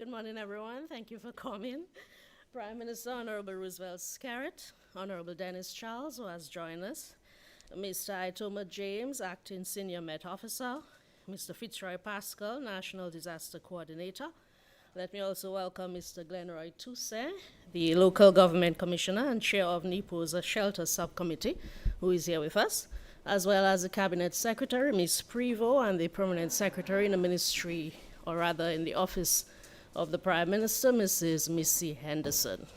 Good morning, everyone. Thank you for coming. Prime Minister Honorable Roosevelt Skerrit, Honorable Dennis Charles, who has joined us, Mr. Itoma James, Acting Senior Met Officer, Mr. Fitzroy Pascal, National Disaster Coordinator. Let me also welcome Mr. Glenroy Toussaint, the Local Government Commissioner and Chair of NEPO's Shelter Subcommittee, who is here with us, as well as the Cabinet Secretary, Ms. Prevost, and the Permanent Secretary in the Ministry, or rather in the Office of the Prime Minister, Mrs. Missy Henderson.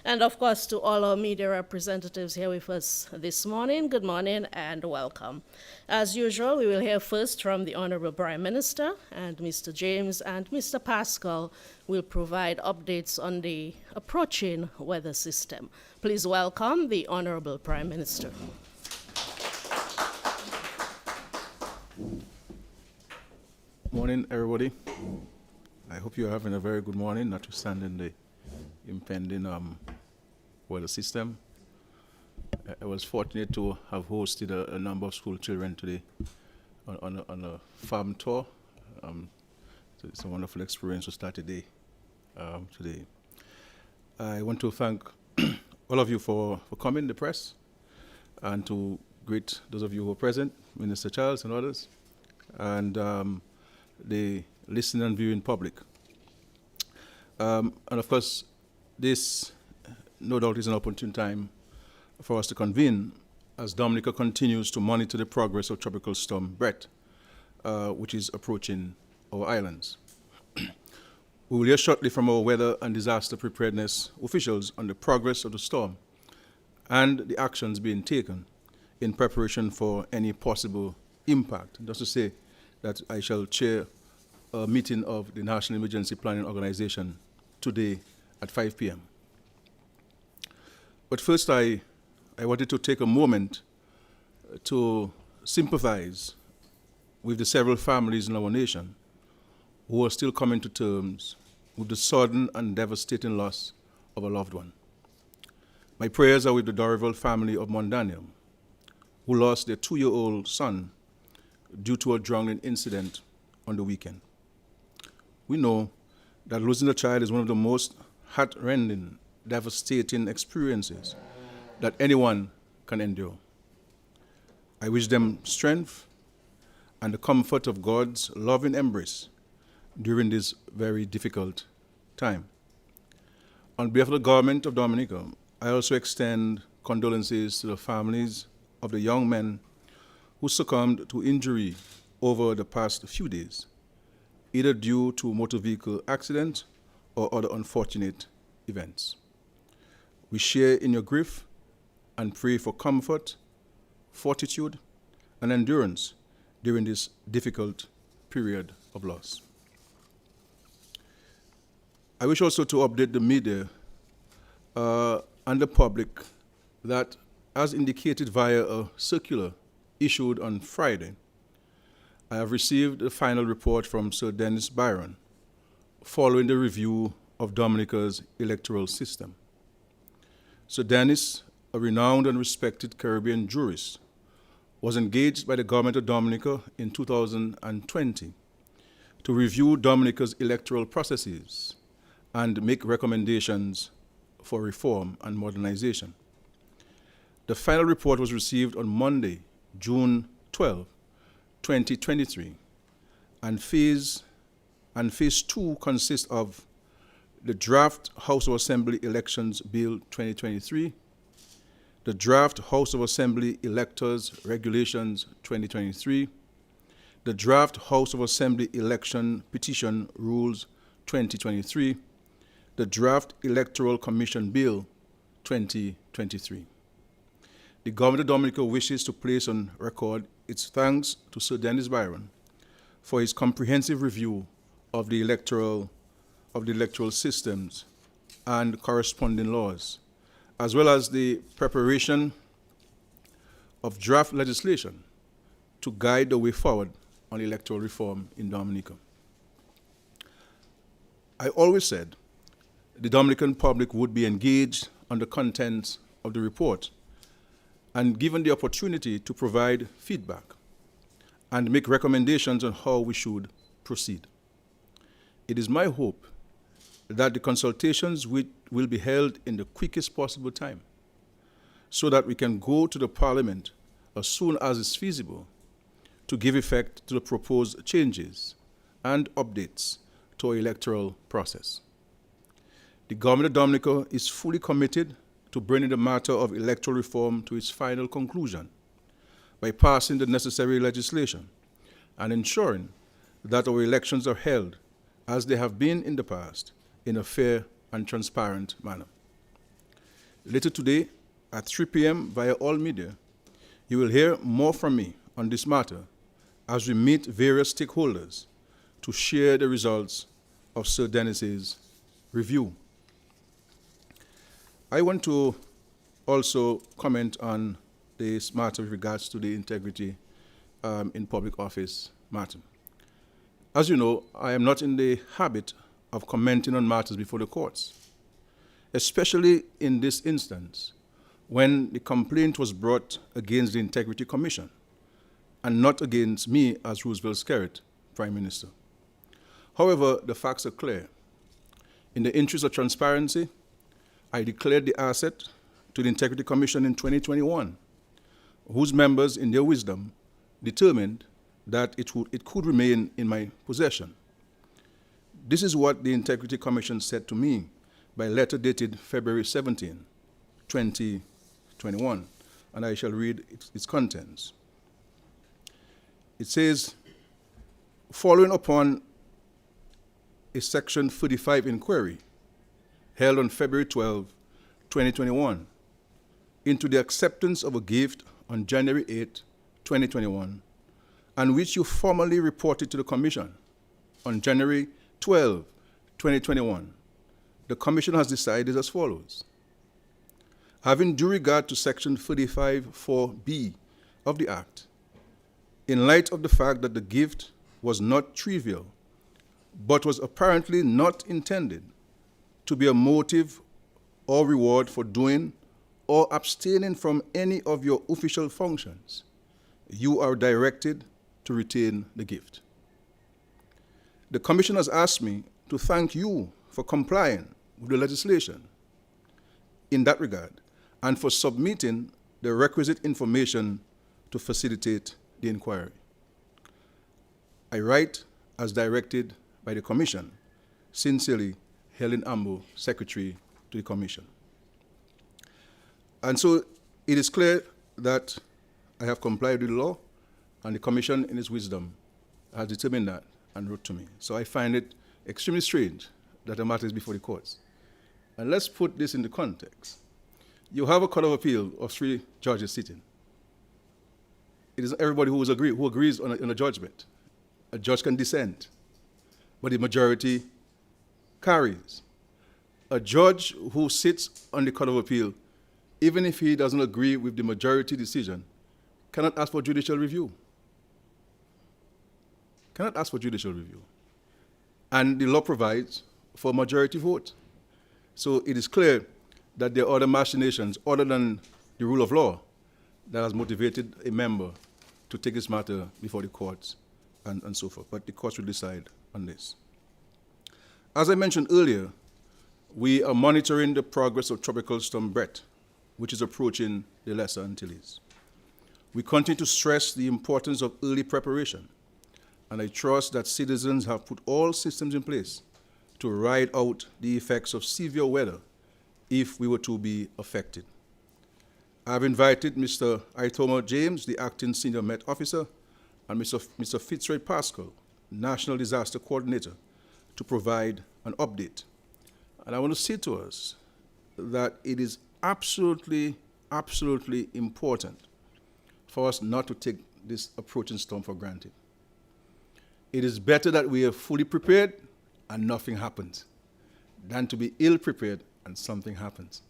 And of course, to all our media representatives here with us this morning, good morning and welcome. As usual, we will hear first from the Honorable Prime Minister, and Mr. James and Mr. Pascal will provide updates on the approaching weather system. Please welcome the Honorable Prime Minister. Morning, everybody. I hope you're having a very good morning, notwithstanding the impending weather system. I was fortunate to have hosted a number of school children today on a farm tour. So it's a wonderful experience to start today. I want to thank all of you for coming, the press, and to greet those of you who are present, Minister Charles and others, and the listening and viewing public. And of course, this no doubt is an opportune time for us to convene as Dominica continues to monitor the progress of Tropical Storm Brett, which is approaching our islands. We will hear shortly from our weather and disaster preparedness officials on the progress of the storm and the actions being taken in preparation for any possible impact. Just to say that I shall chair a meeting of the National Emergency Planning Organization today at 5 p.m. But first, I wanted to take a moment to sympathize with the several families in our nation who are still coming to terms with the sudden and devastating loss of a loved one. My prayers are with the Roosevelt family of Mondanium, who lost their 2-year-old son due to a drowning incident on the weekend. We know that losing a child is one of the most heart-rending, devastating experiences that anyone can endure. I wish them strength and the comfort of God's loving embrace during this very difficult time. On behalf of the government of Dominica, I also extend condolences to the families of the young men who succumbed to injury over the past few days, either due to motor vehicle accident or other unfortunate events. We share in your grief and pray for comfort, fortitude, and endurance during this difficult period of loss. I wish also to update the media and the public that, as indicated via a circular issued on Friday, I have received the final report from Sir Dennis Byron following the review of Dominica's electoral system. Sir Dennis, a renowned and respected Caribbean jurist, was engaged by the government of Dominica in 2020 to review Dominica's electoral processes and make recommendations for reform and modernization. The final report was received on Monday, June 12, 2023, and phase 2 consists of the draft House of Assembly Elections Bill 2023, the draft House of Assembly Electors Regulations 2023, the draft House of Assembly Election Petition Rules 2023, the draft Electoral Commission Bill 2023. The Government of Dominica wishes to place on record its thanks to Sir Dennis Byron for his comprehensive review of the electoral systems and corresponding laws, as well as the preparation of draft legislation to guide the way forward on electoral reform in Dominica. I always said the Dominican public would be engaged on the contents of the report and given the opportunity to provide feedback and make recommendations on how we should proceed. It is my hope that the consultations will be held in the quickest possible time so that we can go to the Parliament as soon as is feasible to give effect to the proposed changes and updates to our electoral process. The Government of Dominica is fully committed to bringing the matter of electoral reform to its final conclusion by passing the necessary legislation and ensuring that our elections are held, as they have been in the past, in a fair and transparent manner. Later today, at 3 p.m. via all media, you will hear more from me on this matter as we meet various stakeholders to share the results of Sir Dennis's review. I want to also comment on this matter with regards to the integrity in public office matter. As you know, I am not in the habit of commenting on matters before the courts, especially in this instance when the complaint was brought against the Integrity Commission and not against me as Roosevelt Skerrit, Prime Minister. However, the facts are clear. In the interest of transparency, I declared the asset to the Integrity Commission in 2021, whose members, in their wisdom, determined that it could remain in my possession. This is what the Integrity Commission said to me by letter dated February 17, 2021, and I shall read its contents. It says, following upon a Section 35 inquiry held on February 12, 2021, into the acceptance of a gift on January 8, 2021, and which you formally reported to the Commission on January 12, 2021, the Commission has decided as follows. Having due regard to Section 35(4)(b) of the Act, in light of the fact that the gift was not trivial, but was apparently not intended to be a motive or reward for doing or abstaining from any of your official functions, you are directed to retain the gift. The Commission has asked me to thank you for complying with the legislation in that regard and for submitting the requisite information to facilitate the inquiry. I write as directed by the Commission. Sincerely, Helen Ambo, Secretary to the Commission. And so it is clear that I have complied with the law, and the Commission, in its wisdom, has determined that and wrote to me. So I find it extremely strange that the matter is before the courts. And let's put this into context. You have a Court of Appeal of 3 judges sitting. It is everybody who agrees on a judgment. A judge can dissent, but the majority carries. A judge who sits on the Court of Appeal, even if he doesn't agree with the majority decision, cannot ask for judicial review. Cannot ask for judicial review. And the law provides for a majority vote. So it is clear that there are other machinations other than the rule of law that has motivated a member to take this matter before the courts and so forth. But the courts will decide on this. As I mentioned earlier, we are monitoring the progress of Tropical Storm Brett, which is approaching the Lesser Antilles. We continue to stress the importance of early preparation, and I trust that citizens have put all systems in place to ride out the effects of severe weather if we were to be affected. I've invited Mr. Itoma James, the acting senior Met officer, and Mr. Fitzroy Pascal, National Disaster Coordinator, to provide an update. And I want to say to us that it is absolutely, absolutely important for us not to take this approaching storm for granted. It is better that we are fully prepared and nothing happens than to be ill prepared and something happens.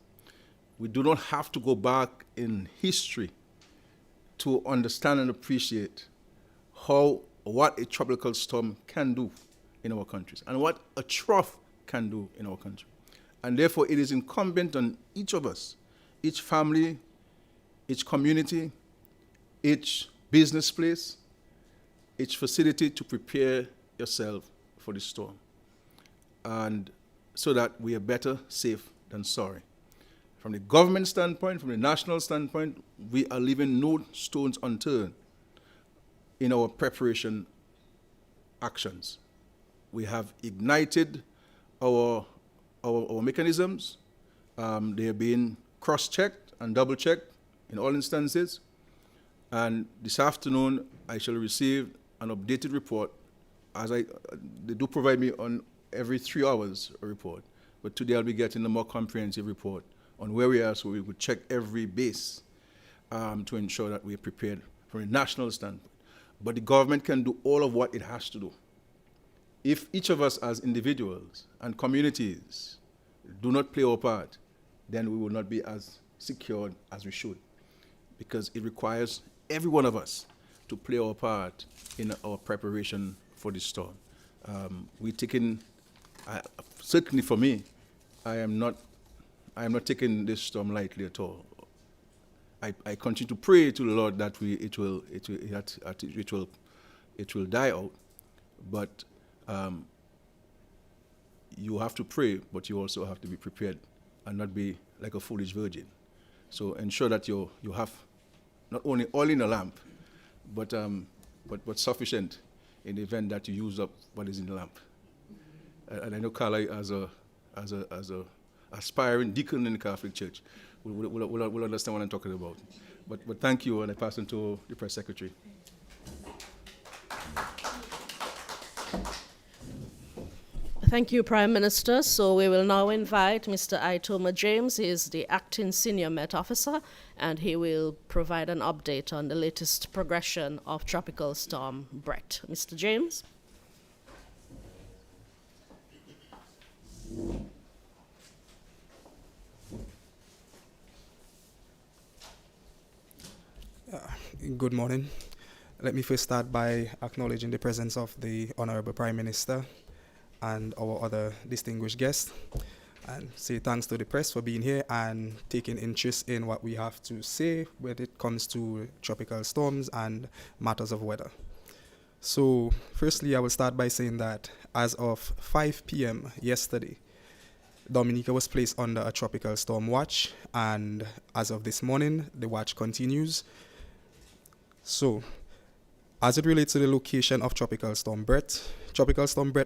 We do not have to go back in history to understand and appreciate what a tropical storm can do in our countries and what a trough can do in our country. And therefore, it is incumbent on each of us, each family, each community, each business place, each facility to prepare yourself for the storm. And so that we are better safe than sorry. From the government standpoint, from the national standpoint, we are leaving no stones unturned in our preparation actions. We have ignited our mechanisms. They are being cross-checked and double-checked in all instances. And this afternoon, I shall receive an updated report. They do provide me on every 3 hours a report, but today I'll be getting a more comprehensive report on where we are, so we would check every base to ensure that we are prepared from a national standpoint. But the government can do all of what it has to do. If each of us as individuals and communities do not play our part, then we will not be as secured as we should, because it requires every one of us to play our part in our preparation for the storm. Certainly for me, I am not taking this storm lightly at all. I continue to pray to the Lord that it will die out, but you have to pray, but you also have to be prepared and not be like a foolish virgin. So ensure that you have not only oil in the lamp, but sufficient in the event that you use up what is in the lamp. And I know Carla, as a aspiring deacon in the Catholic Church, will understand what I'm talking about. But thank you, and I pass it to the press secretary. Thank you, Prime Minister. So we will now invite Mr. Itoma James. He is the acting senior Met Officer, and he will provide an update on the latest progression of Tropical Storm Brett. Mr. James. Good morning. Let me first start by acknowledging the presence of the Honorable Prime Minister and our other distinguished guests, and say thanks to the press for being here and taking interest in what we have to say when it comes to tropical storms and matters of weather. So firstly, I will start by saying that as of 5 p.m. yesterday, Dominica was placed under a tropical storm watch, and as of this morning, the watch continues. So, as it relates to the location of Tropical Storm Brett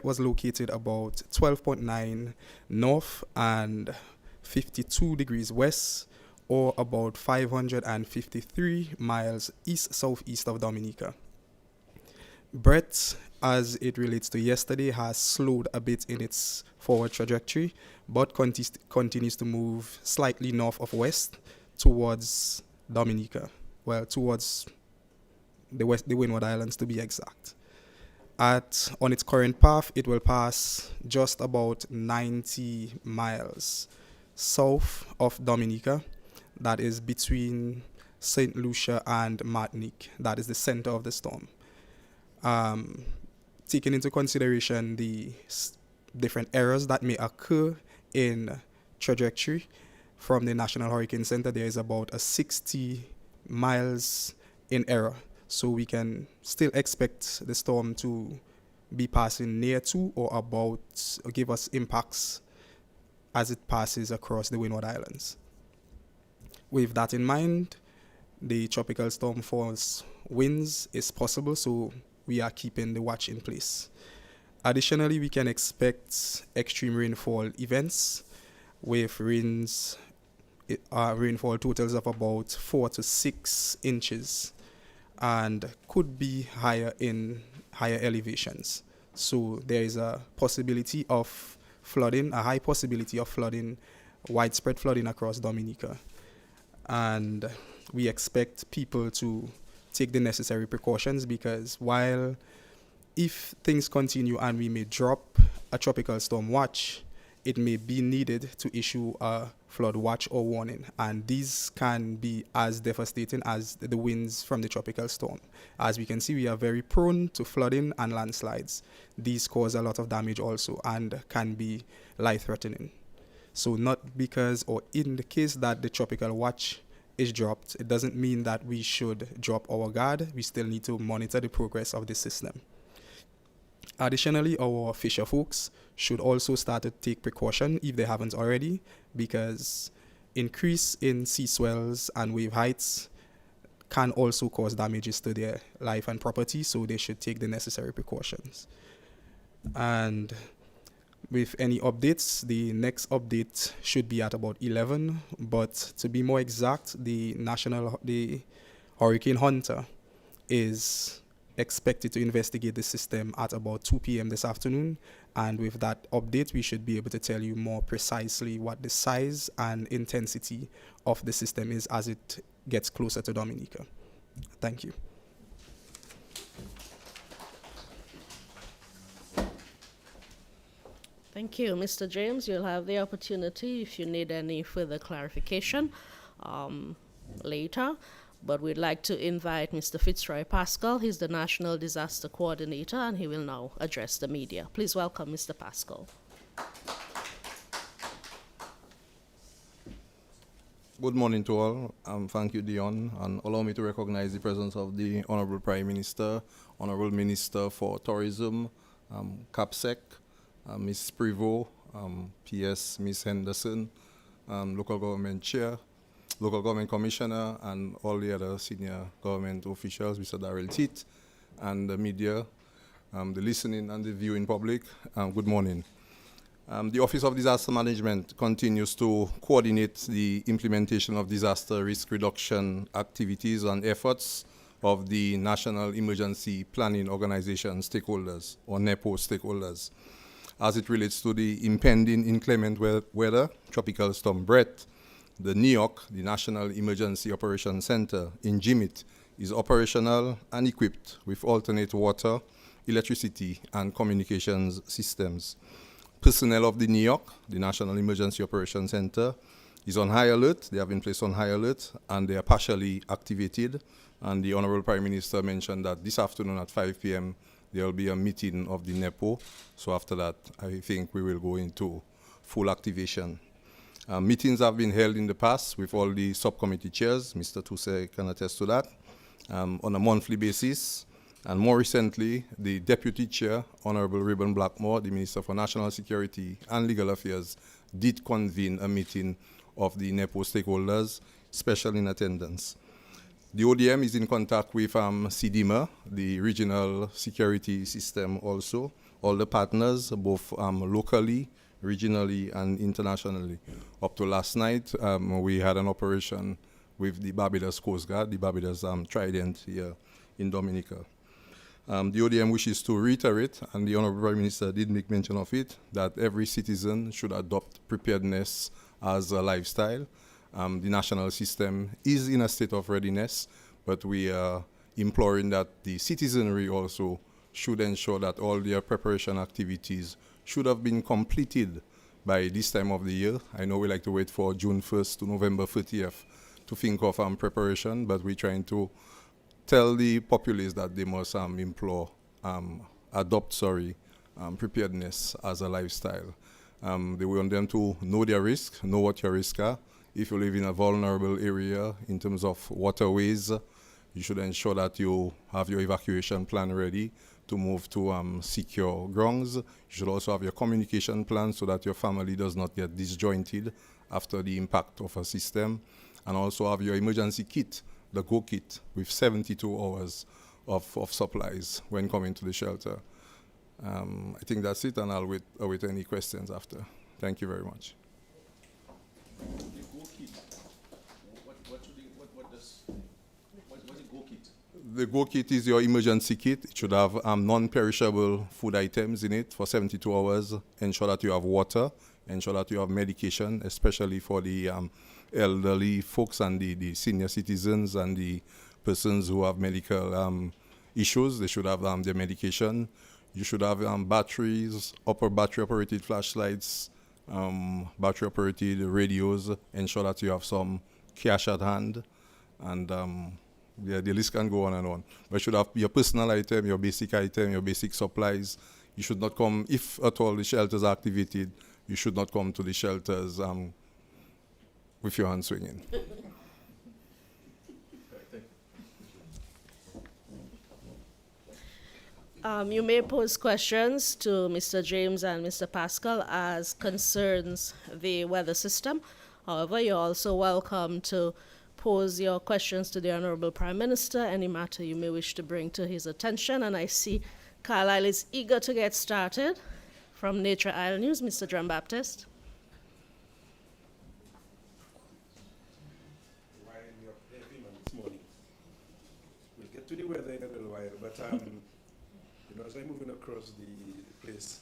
was located about 12.9 north and 52 degrees west, or about 553 miles east-southeast of Dominica. Brett, as it relates to yesterday, has slowed a bit in its forward trajectory, but continues to move slightly north of west towards Dominica. Well, towards the Windward Islands to be exact. On its current path, it will pass just about 90 miles south of Dominica. That is between St. Lucia and Martinique. That is the center of the storm. Taking into consideration the different errors that may occur in trajectory from the National Hurricane Center, there is about a 60 miles in error. So we can still expect the storm to be passing near to or about, or give us impacts as it passes across the Windward Islands. With that in mind, the tropical storm force winds is possible, so we are keeping the watch in place. Additionally, we can expect extreme rainfall events with rainfall totals of about 4 to 6 inches, and could be higher in higher elevations. So there is a possibility of flooding, a high possibility of flooding, widespread flooding across Dominica. And we expect people to take the necessary precautions, because while if things continue and we may drop a tropical storm watch, it may be needed to issue a flood watch or warning, and these can be as devastating as the winds from the tropical storm. As we can see, we are very prone to flooding and landslides. These cause a lot of damage also and can be life-threatening. So not because, or in the case that the tropical watch is dropped, it doesn't mean that we should drop our guard. We still need to monitor the progress of the system. Additionally, our fisher folks should also start to take precaution if they haven't already, because increase in sea swells and wave heights can also cause damages to their life and property, so they should take the necessary precautions. And with any updates, the next update should be at about 11, but to be more exact, the Hurricane Hunter is expected to investigate the system at about 2 p.m. this afternoon, and with that update, we should be able to tell you more precisely what the size and intensity of the system is as it gets closer to Dominica. Thank you. Thank you, Mr. James. You'll have the opportunity if you need any further clarification later. But we'd like to invite Mr. Fitzroy Pascal. He's the National Disaster Coordinator, and he will now address the media. Please welcome Mr. Pascal. Good morning to all. Thank you, Dion, and allow me to recognize the presence of the Honorable Prime Minister, Honorable Minister for Tourism, CAPSEC, Ms. Prevost, PS Ms. Henderson, Local Government Chair, Local Government Commissioner, and all the other senior government officials, Mr. Darrell Teat, and the media, the listening and the viewing public. Good morning. The Office of Disaster Management continues to coordinate the implementation of disaster risk reduction activities and efforts of the National Emergency Planning Organization stakeholders, or NEPO stakeholders, as it relates to the impending inclement weather, Tropical Storm Brett. The NEOC, the National Emergency Operations Center in Jimit, is operational and equipped with alternate water, electricity, and communications systems. Personnel of the NEOC, the National Emergency Operations Center, is on high alert. They have been placed on high alert, and they are partially activated. And the Honorable Prime Minister mentioned that this afternoon at 5 p.m., there will be a meeting of the NEPO. So after that, I think we will go into full activation. Meetings have been held in the past with all the subcommittee chairs. Mr. Tousse can attest to that, on a monthly basis. And more recently, the Deputy Chair, Honorable Reuben Blackmore, the Minister for National Security and Legal Affairs, did convene a meeting of the NEPO stakeholders, special in attendance. The ODM is in contact with CDMA, the regional security system also, all the partners, both locally, regionally, and internationally. Up to last night, we had an operation with the Barbados Coast Guard, the Barbados Trident here in Dominica. The ODM wishes to reiterate, and the Honorable Prime Minister did make mention of it, that every citizen should adopt preparedness as a lifestyle. The national system is in a state of readiness, but we are imploring that the citizenry also should ensure that all their preparation activities should have been completed by this time of the year. I know we like to wait for June 1st to November 30th to think of preparation, but we're trying to tell the populace that they must adopt preparedness as a lifestyle. They want them to know their risk, know what your risks are. If you live in a vulnerable area in terms of waterways, you should ensure that you have your evacuation plan ready to move to secure grounds. You should also have your communication plan so that your family does not get disjointed after the impact of a system. And also have your emergency kit, the Go Kit, with 72 hours of supplies when coming to the shelter. I think that's it, and I'll await any questions after. Thank you very much. The Go Kit is your emergency kit. It should have non-perishable food items in it for 72 hours. Ensure that you have water. Ensure that you have medication, especially for the elderly folks and the senior citizens and the persons who have medical issues. They should have their medication. You should have batteries, battery-operated flashlights, battery-operated radios. Ensure that you have some cash at hand, and the list can go on and on. But you should have your personal item, your basic supplies. You should not come, if at all the shelters are activated, you should not come to the shelters with your hands swinging. You may pose questions to Mr. James and Mr. Pascal as concerns the weather system. However, you're also welcome to pose your questions to the Honorable Prime Minister, any matter you may wish to bring to his attention. And I see Carlisle is eager to get started. From Nature Isle News, Mr. John Baptist. This morning. We'll get to the weather in a little while, but you know, as I'm moving across the place,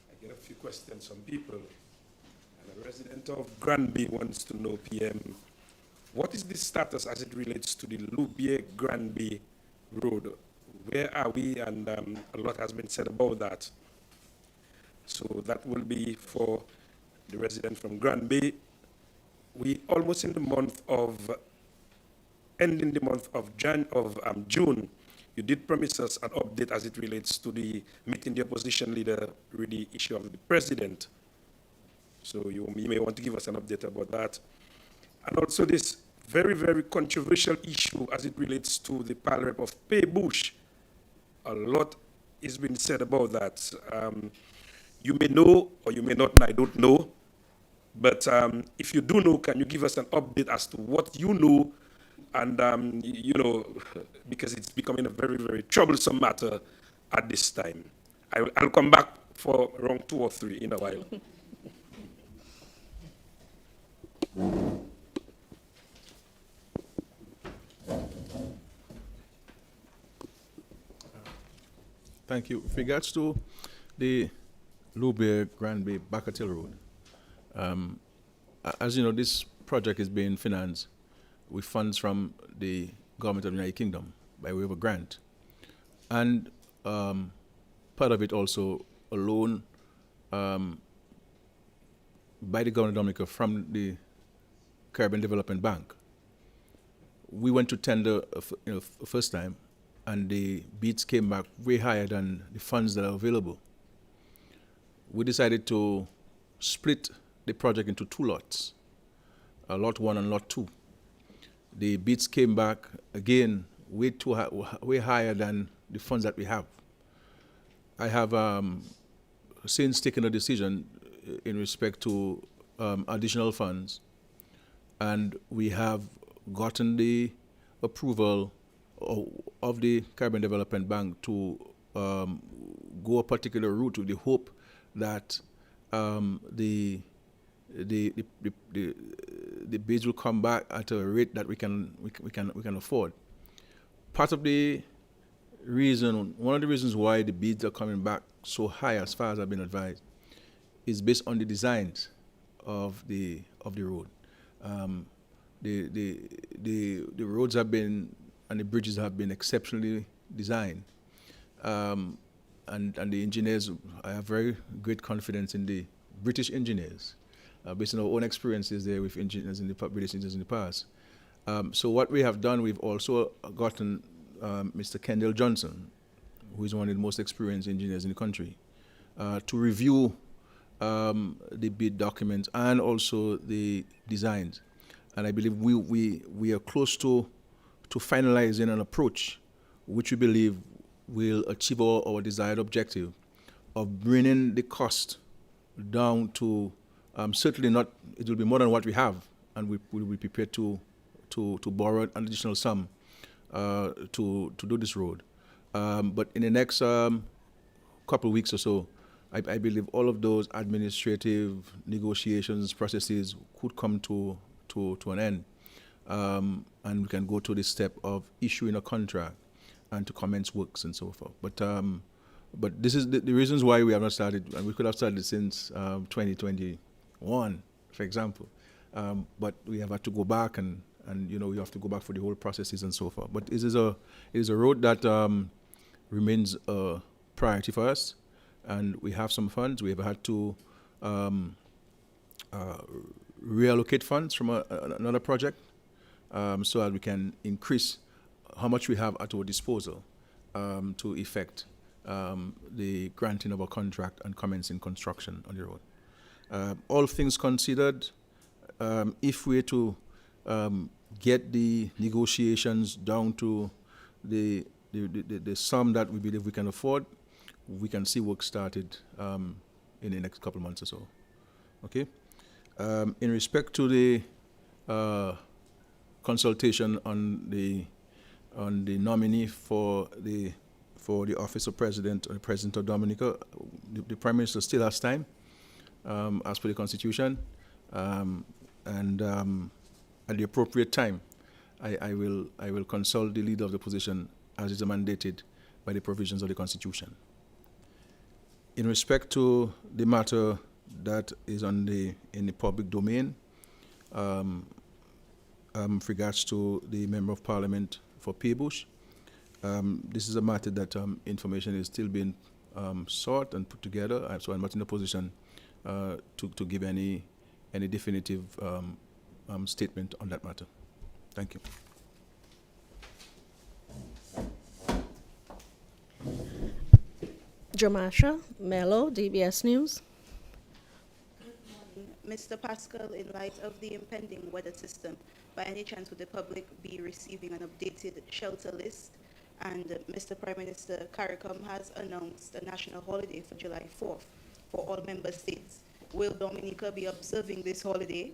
I get a few questions from people. And a resident of Granby wants to know, PM, what is the status as it relates to the Loubier-Granby road? Where are we? And a lot has been said about that. So that will be for the resident from Granby. We almost in the month of, ending the month of June. You did promise us an update as it relates to the meeting the opposition leader with the issue of the president. So you may want to give us an update about that. And also this very, very controversial issue as it relates to the pile rep of Paybush. A lot is being said about that. You may know or you may not, and I don't know. But if you do know, can you give us an update as to what you know? And, you know, because it's becoming a very, very troublesome matter at this time. I'll come back for round 2 or 3 in a while. Thank you. With regards to the Loubier-Granby Bacatil Road, as you know, this project is being financed with funds from the government of the United Kingdom by way of a grant. And part of it also a loan by the government of Dominica from the Caribbean Development Bank. We went to tender first time, and the bids came back way higher than the funds that are available. We decided to split the project into 2 lots, lot 1 and lot 2. The bids came back again way higher than the funds that we have. I have since taken a decision in respect to additional funds, and we have gotten the approval of the Caribbean Development Bank to go a particular route with the hope that the bids will come back at a rate that we can afford. Part of the reason, one of the reasons why the bids are coming back so high, as far as I've been advised, is based on the designs of the road. The roads have been and the bridges have been exceptionally designed, and the engineers. I have very great confidence in the British engineers, based on our own experiences there with engineers British engineers in the past. So what we have done, we've also gotten Mr. Kendall Johnson, who is one of the most experienced engineers in the country, to review the bid documents and also the designs. And I believe we are close to finalizing an approach which we believe will achieve our desired objective of bringing the cost down to certainly not, it will be more than what we have, and we will be prepared to borrow an additional sum to do this road. But in the next couple of weeks or so, I believe all of those administrative negotiations processes could come to an end, and we can go to the step of issuing a contract and to commence works and so forth. But this is the reasons why we have not started, and we could have started since 2021, for example. But we have had to go back and you have to go back for the whole processes and so forth. But it is a road that remains a priority for us, and we have some funds. We have had to reallocate funds from another project so that we can increase how much we have at our disposal to effect the granting of a contract and commencing construction on the road. All things considered, if we're to get the negotiations down to the the sum that we believe we can afford, we can see work started in the next couple of months or so. Okay. In respect to the consultation on the nominee for the office of president or the president of Dominica, the Prime Minister still has time, as per the Constitution, and at the appropriate time, I will consult the leader of the position as is mandated by the provisions of the Constitution. In respect to the matter that is in the public domain, with regards to the Member of Parliament for Peebush, this is a matter that information is still being sought and put together, so I'm not in a position to give any definitive statement on that matter. Thank you. Jamasha Mello, DBS News. Mr. Pascal, in light of the impending weather system, by any chance would the public be receiving an updated shelter list? And Mr. Prime Minister, CARICOM has announced a national holiday for July 4th for all member states. Will Dominica be observing this holiday?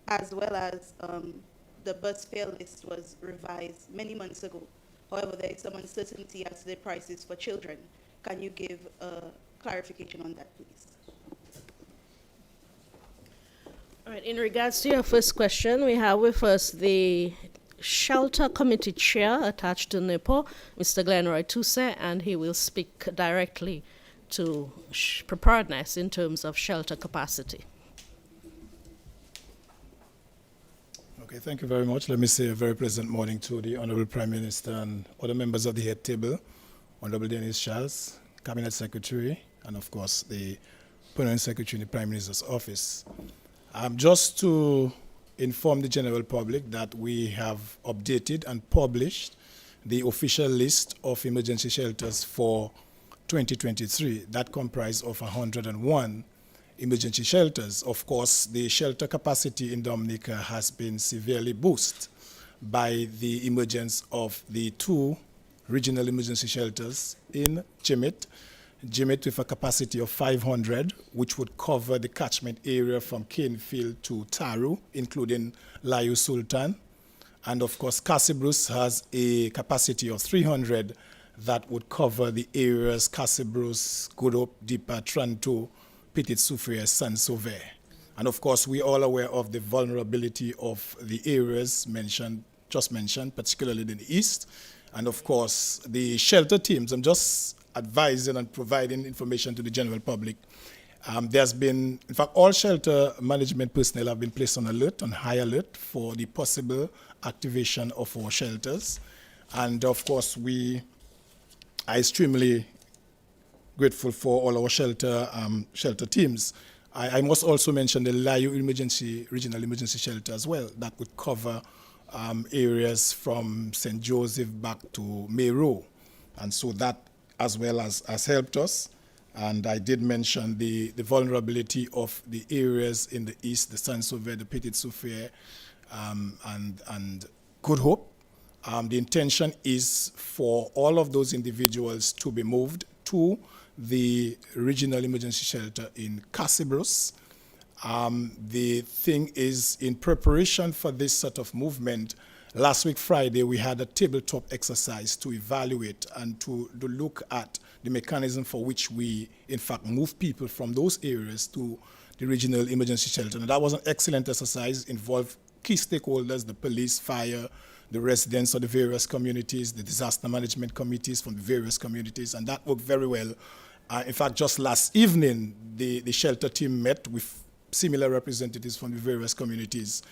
As well as the bus fare list was revised many months ago. However, there is some uncertainty as to the prices for children. Can you give clarification on that, please? All right, in regards to your first question, we have with us the Shelter Committee Chair attached to NIPO, Mr. Glenroy Tousse, and he will speak directly to preparedness in terms of shelter capacity. Okay, thank you very much. Let me say a very pleasant morning to the Honorable Prime Minister and other members of the head table, Honorable Dennis Charles, Cabinet Secretary, and of course the Permanent Secretary in the Prime Minister's Office. Just to inform the general public that we have updated and published the official list of emergency shelters for 2023. That comprised of 101 emergency shelters. Of course, the shelter capacity in Dominica has been severely boosted by the emergence of the 2 regional emergency shelters in Jimmet with a capacity of 500, which would cover the catchment area from Canefield to Taru, including Layu Sultan. And of course, Cassibrus has a capacity of 300 that would cover the areas Cassibrus, Good Hope, Deepa, Tranto, Petit Soufriere, San Sauvé. And of course, we're all aware of the vulnerability of the areas just mentioned, particularly in the east. And of course, the shelter teams, I'm just advising and providing information to the general public. There's been, in fact, all shelter management personnel have been placed on high alert for the possible activation of our shelters. And of course, we are extremely grateful for all our shelter teams. I must also mention the Layu regional emergency shelter as well. That would cover areas from St. Joseph back to Meru. And so that as well has helped us. And I did mention the vulnerability of the areas in the east, the San Sauvé, the Petit Soufriere, and Good Hope. The intention is for all of those individuals to be moved to the regional emergency shelter in Cassibrus. The thing is, in preparation for this sort of movement, last week Friday we had a tabletop exercise to evaluate and to look at the mechanism for which we, in fact, move people from those areas to the regional emergency shelter. And that was an excellent exercise, involved key stakeholders, the police, fire, the residents of the various communities, the disaster management committees from the various communities, and that worked very well. In fact, just last evening, the shelter team met with similar representatives from the various communities,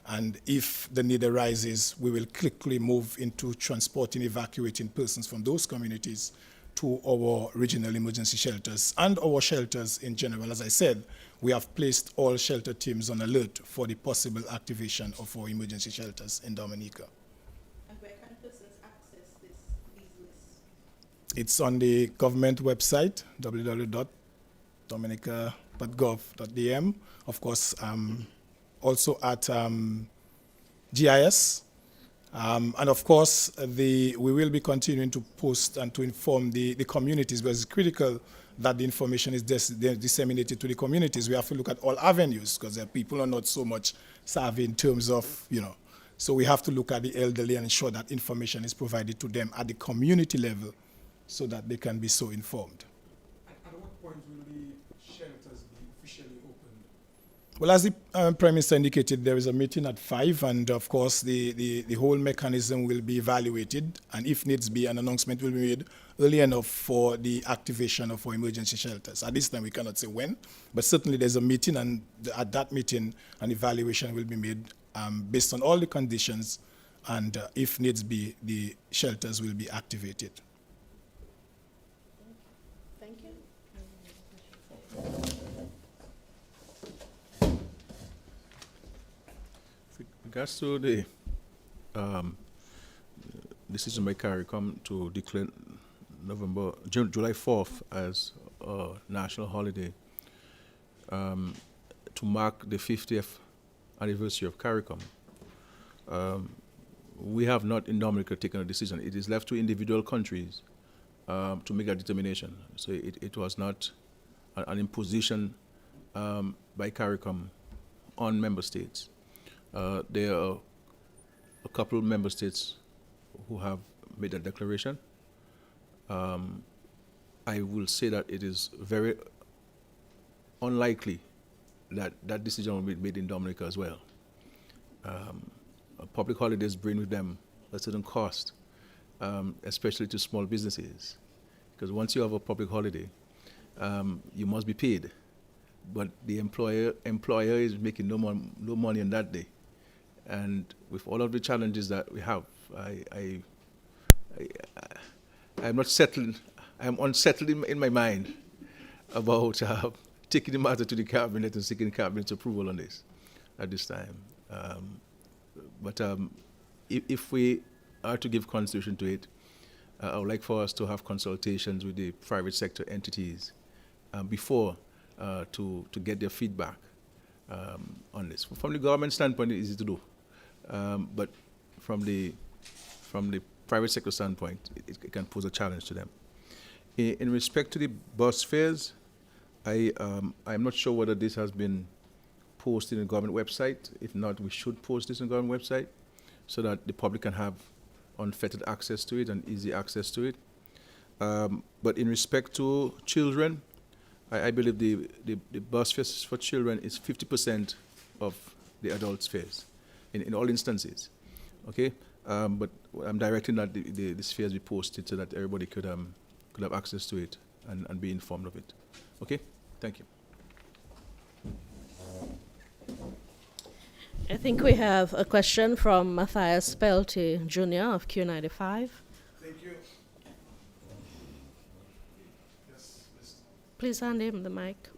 and if the need arises, we will quickly move into transporting, evacuating persons from those communities to our regional emergency shelters and our shelters in general. As I said, we have placed all shelter teams on alert for the possible activation of our emergency shelters in Dominica. And where can persons access these lists? It's on the government website, www.dominica.gov.dm. Of course, also at GIS, And of course, we will be continuing to post and to inform the communities, because it's critical that the information is disseminated to the communities. We have to look at all avenues, because people are not so much savvy in terms of, so we have to look at the elderly and ensure that information is provided to them at the community level so that they can be so informed. At what point will the shelters be officially opened? Well, as the Prime Minister indicated, there is a meeting at 5, and of course the whole mechanism will be evaluated, and if needs be, an announcement will be made early enough for the activation of our emergency shelters. At this time, we cannot say when, but certainly there's a meeting, and at that meeting, an evaluation will be made based on all the conditions, and if needs be, the shelters will be activated. Thank you. With regards to the decision by CARICOM to declare July 4th as a national holiday to mark the 50th anniversary of CARICOM, we have not in Dominica taken a decision. It is left to individual countries to make a determination. So it was not an imposition by CARICOM on member states. There are a couple of member states who have made a declaration. I will say that it is very unlikely that that decision will be made in Dominica as well. Public holidays bring with them a certain cost, especially to small businesses, because once you have a public holiday, you must be paid, but the employer is making no money on that day. And with all of the challenges that we have, I'm not settled. I'm unsettled in my mind about taking the matter to the cabinet and seeking cabinet's approval on this at this time. But if we are to give consideration to it, I would like for us to have consultations with the private sector entities before to get their feedback on this. From the government standpoint, it's easy to do, but from the private sector standpoint, it can pose a challenge to them. In respect to the bus fares, I'm not sure whether this has been posted in the government website. If not, we should post this in the government website so that the public can have unfettered access to it and easy access to it. But in respect to children, I believe the bus fares for children is 50% of the adults' fares in all instances. Okay, but I'm directing that the fares be posted so that everybody could have access to it and be informed of it. Okay, thank you. I think we have a question from Matthias Pelty Jr. of Q95. Thank you. Yes, Mr. Please hand him the mic.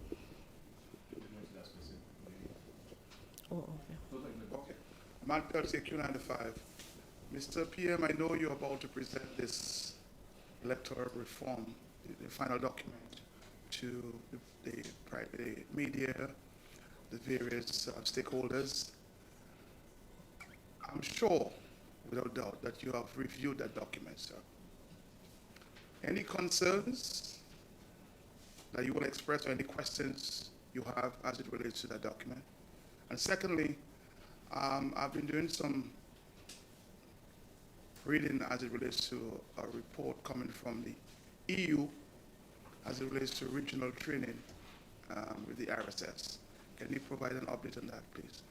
Oh, okay. Okay. Matt Peltier, Q95. Mr. PM, I know you're about to present this electoral reform, the final document, to the media, the various stakeholders. I'm sure, without doubt, that you have reviewed that document, sir. Any concerns that you will express or any questions you have as it relates to that document? And secondly, I've been doing some reading as it relates to a report coming from the EU as it relates to regional training with the RSS. Can you provide an update on that, please?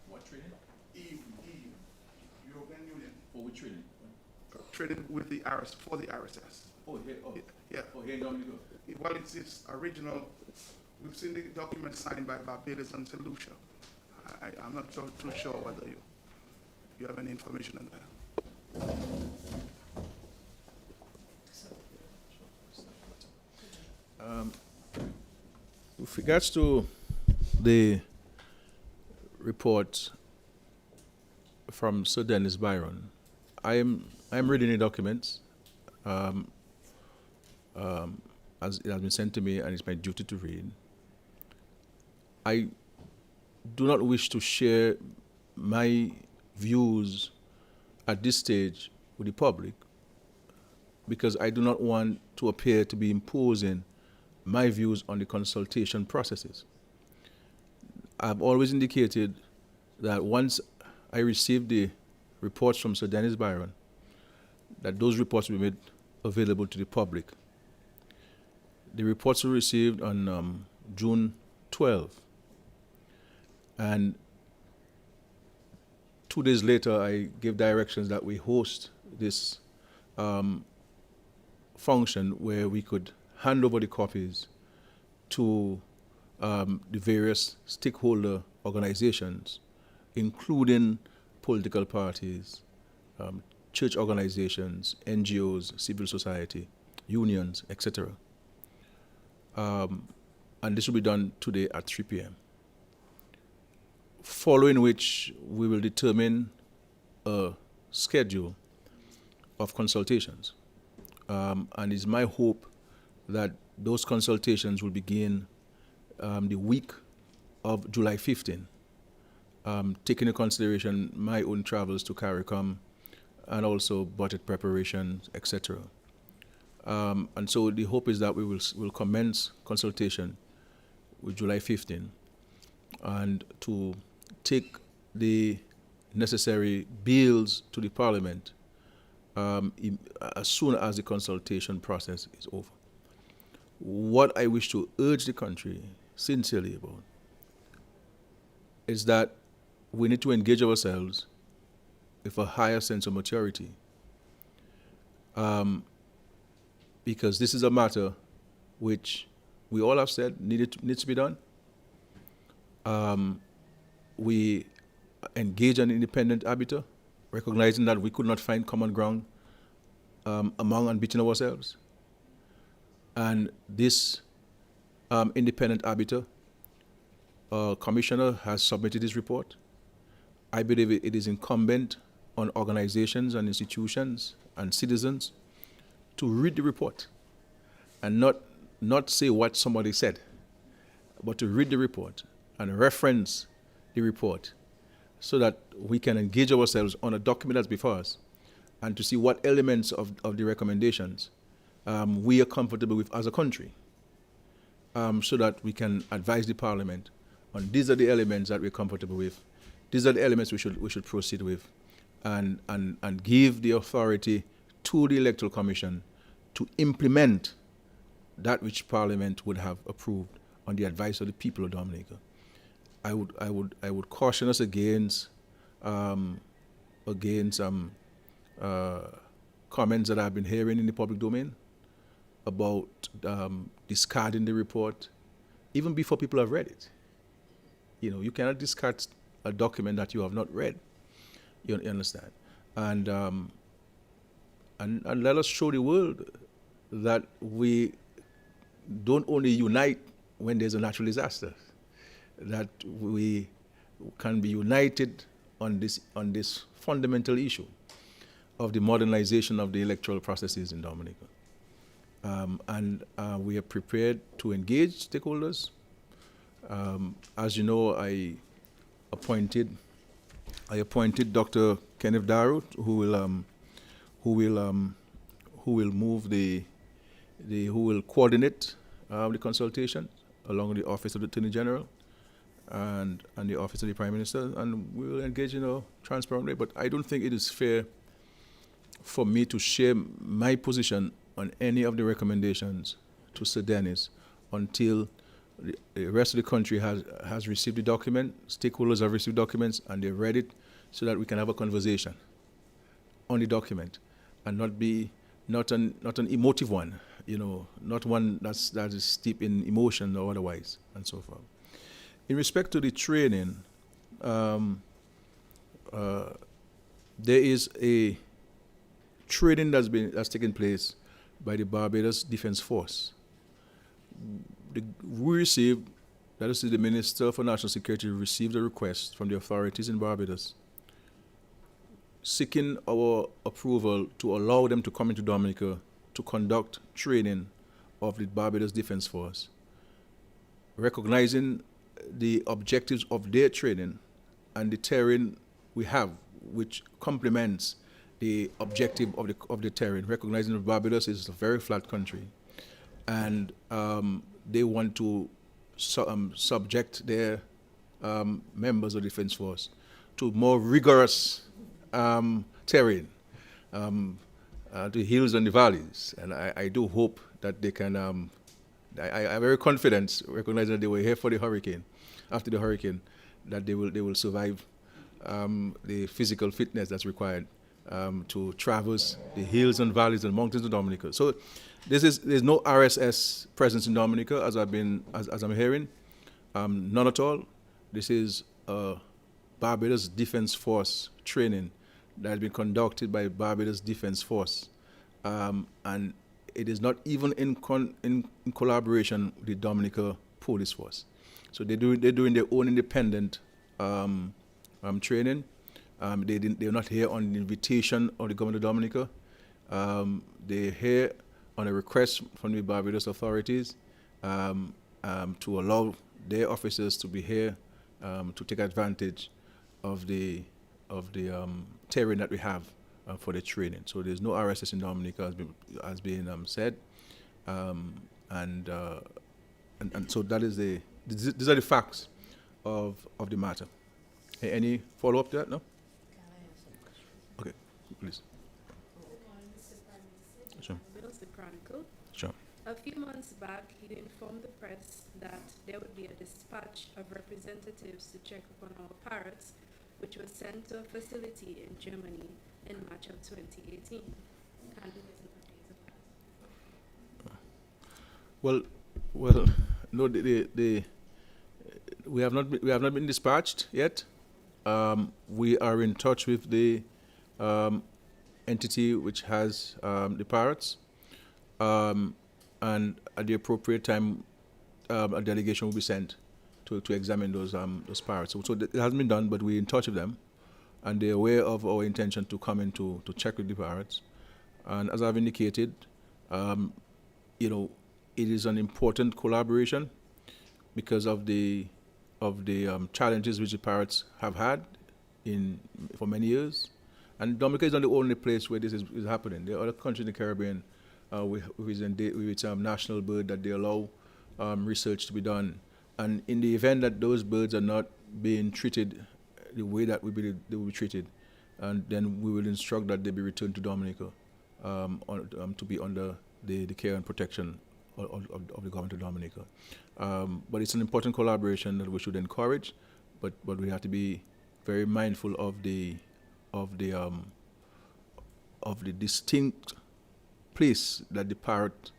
What training? EU, European Union. For which training? Training with the for the RSS. Oh, here, Yeah. oh, here in Dominica. Well, it's a regional. We've seen the document signed by Barbados and St. Lucia. I'm not too sure whether you have any information on that. With regards to the report from Sir Dennis Byron, I am reading the documents as it has been sent to me, and it's my duty to read. do not wish to share my views at this stage with the public because I do not want to appear to be imposing my views on the consultation processes. I've always indicated that once I receive the reports from Sir Dennis Byron, that those reports will be made available to the public. The reports were received on June 12, and 2 days later I gave directions that we host this function where we could hand over the copies to the various stakeholder organizations, including political parties, church organizations, NGOs, civil society, unions, etc. And this will be done today at 3 p.m. Following which we will determine a schedule of consultations. And it's my hope that those consultations will begin the week of July 15, taking into consideration my own travels to CARICOM and also budget preparation, etc. And so the hope is that we will commence consultation with July 15 and to take the necessary bills to the Parliament as soon as the consultation process is over. What I wish to urge the country sincerely about is that we need to engage ourselves with a higher sense of maturity, because this is a matter which we all have said needs to be done. We engage an independent arbiter, recognizing that we could not find common ground among and between ourselves. And this independent arbiter commissioner has submitted his report. I believe it is incumbent on organizations and institutions and citizens to read the report and not say what somebody said, but to read the report and reference the report so that we can engage ourselves on a document that's before us and to see what elements of the recommendations we are comfortable with as a country, so that we can advise the Parliament on these are the elements that we're comfortable with, these are the elements we should proceed with, and give the authority to the Electoral Commission to implement that which Parliament would have approved on the advice of the people of Dominica. I would caution us against comments that I've been hearing in the public domain about discarding the report, even before people have read it. You know, you cannot discard a document that you have not read. You understand? And let us show the world that we don't only unite when there's a natural disaster, that we can be united on this fundamental issue of the modernization of the electoral processes in Dominica. We are prepared to engage stakeholders. As you know, I appointed Dr. Kenneth Darrow, who will coordinate the consultation along with the Office of the Attorney General and the Office of the Prime Minister, and we will engage in a transparent way. But I don't think it is fair for me to share my position on any of the recommendations to Sir Dennis until the rest of the country has received the document, stakeholders have received documents, and they've read it, so that we can have a conversation on the document and not an emotive one, you know, not one that is steeped in emotion or otherwise, and so forth. In respect to the training, there is a training that's taken place by the Barbados Defense Force. We received, that is the Minister for National Security received a request from the authorities in Barbados seeking our approval to allow them to come into Dominica to conduct training of the Barbados Defense Force, recognizing the objectives of their training and the terrain we have, which complements the objective of the terrain, recognizing that Barbados is a very flat country, and they want to subject their members of the Defense Force to more rigorous terrain, the hills and the valleys. And I do hope that they can, I'm very confident, recognizing that they were here for the hurricane, after the hurricane, that they will survive the physical fitness that's required to traverse the hills and valleys and mountains of Dominica. So there's no RSS presence in Dominica, as I'm hearing, none at all. This is Barbados Defense Force training that has been conducted by Barbados Defense Force, and it is not even in collaboration with the Dominica Police Force. So they're doing their own independent training. They're not here on the invitation of the government of Dominica. They're here on a request from the Barbados authorities to allow their officers to be here to take advantage of the terrain that we have for the training. So there's no RSS in Dominica, as being said, and so that is these are the facts of the matter. Any follow up to that? No. Okay, please. Sure. The Chronicle. Sure. A few months back, you informed the press that there would be a dispatch of representatives to check upon our parrots, which was sent to a facility in Germany in March of 2018. Can you give us an update of that? Well, no, we have not been dispatched yet. We are in touch with the entity which has the parrots, and at the appropriate time, a delegation will be sent to examine those parrots. So it hasn't been done, but we're in touch with them, and they're aware of our intention to come in to check with the parrots. And as I've indicated, it is an important collaboration because of the challenges which the parrots have had for many years. And Dominica is not the only place where this is happening. There are other countries in the Caribbean with its national bird that they allow research to be done. And in the event that those birds are not being treated the way that we believe they will be treated, and then we will instruct that they be returned to Dominica to be under the care and protection of the government of Dominica. But it's an important collaboration that we should encourage, but we have to be very mindful of the distinct place that the parrot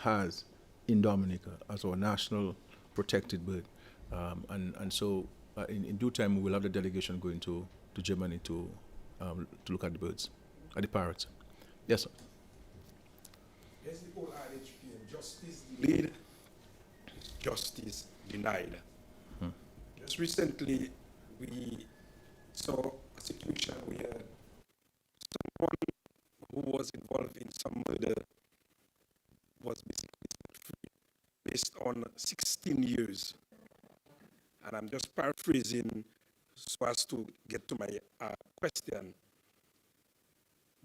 has in Dominica as our national protected bird. And so in due time we will have the delegation going to Germany to look at the birds, at the parrots. Yes, sir. There's the old adage, justice delayed, justice denied. Just recently, we saw a situation where someone who was involved in some murder was basically set free based on 16 years. And I'm just paraphrasing so as to get to my question.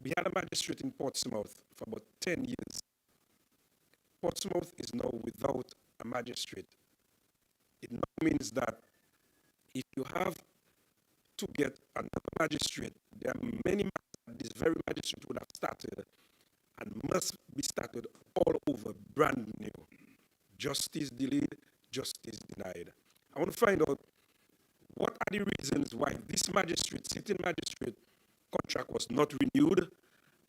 We had a magistrate in Portsmouth for about 10 years. Portsmouth is now without a magistrate. It now means that if you have to get another magistrate, there are many matters this very magistrate would have started and must be started all over, brand new. Justice delayed, justice denied. I want to find out what are the reasons why this sitting magistrate contract was not renewed,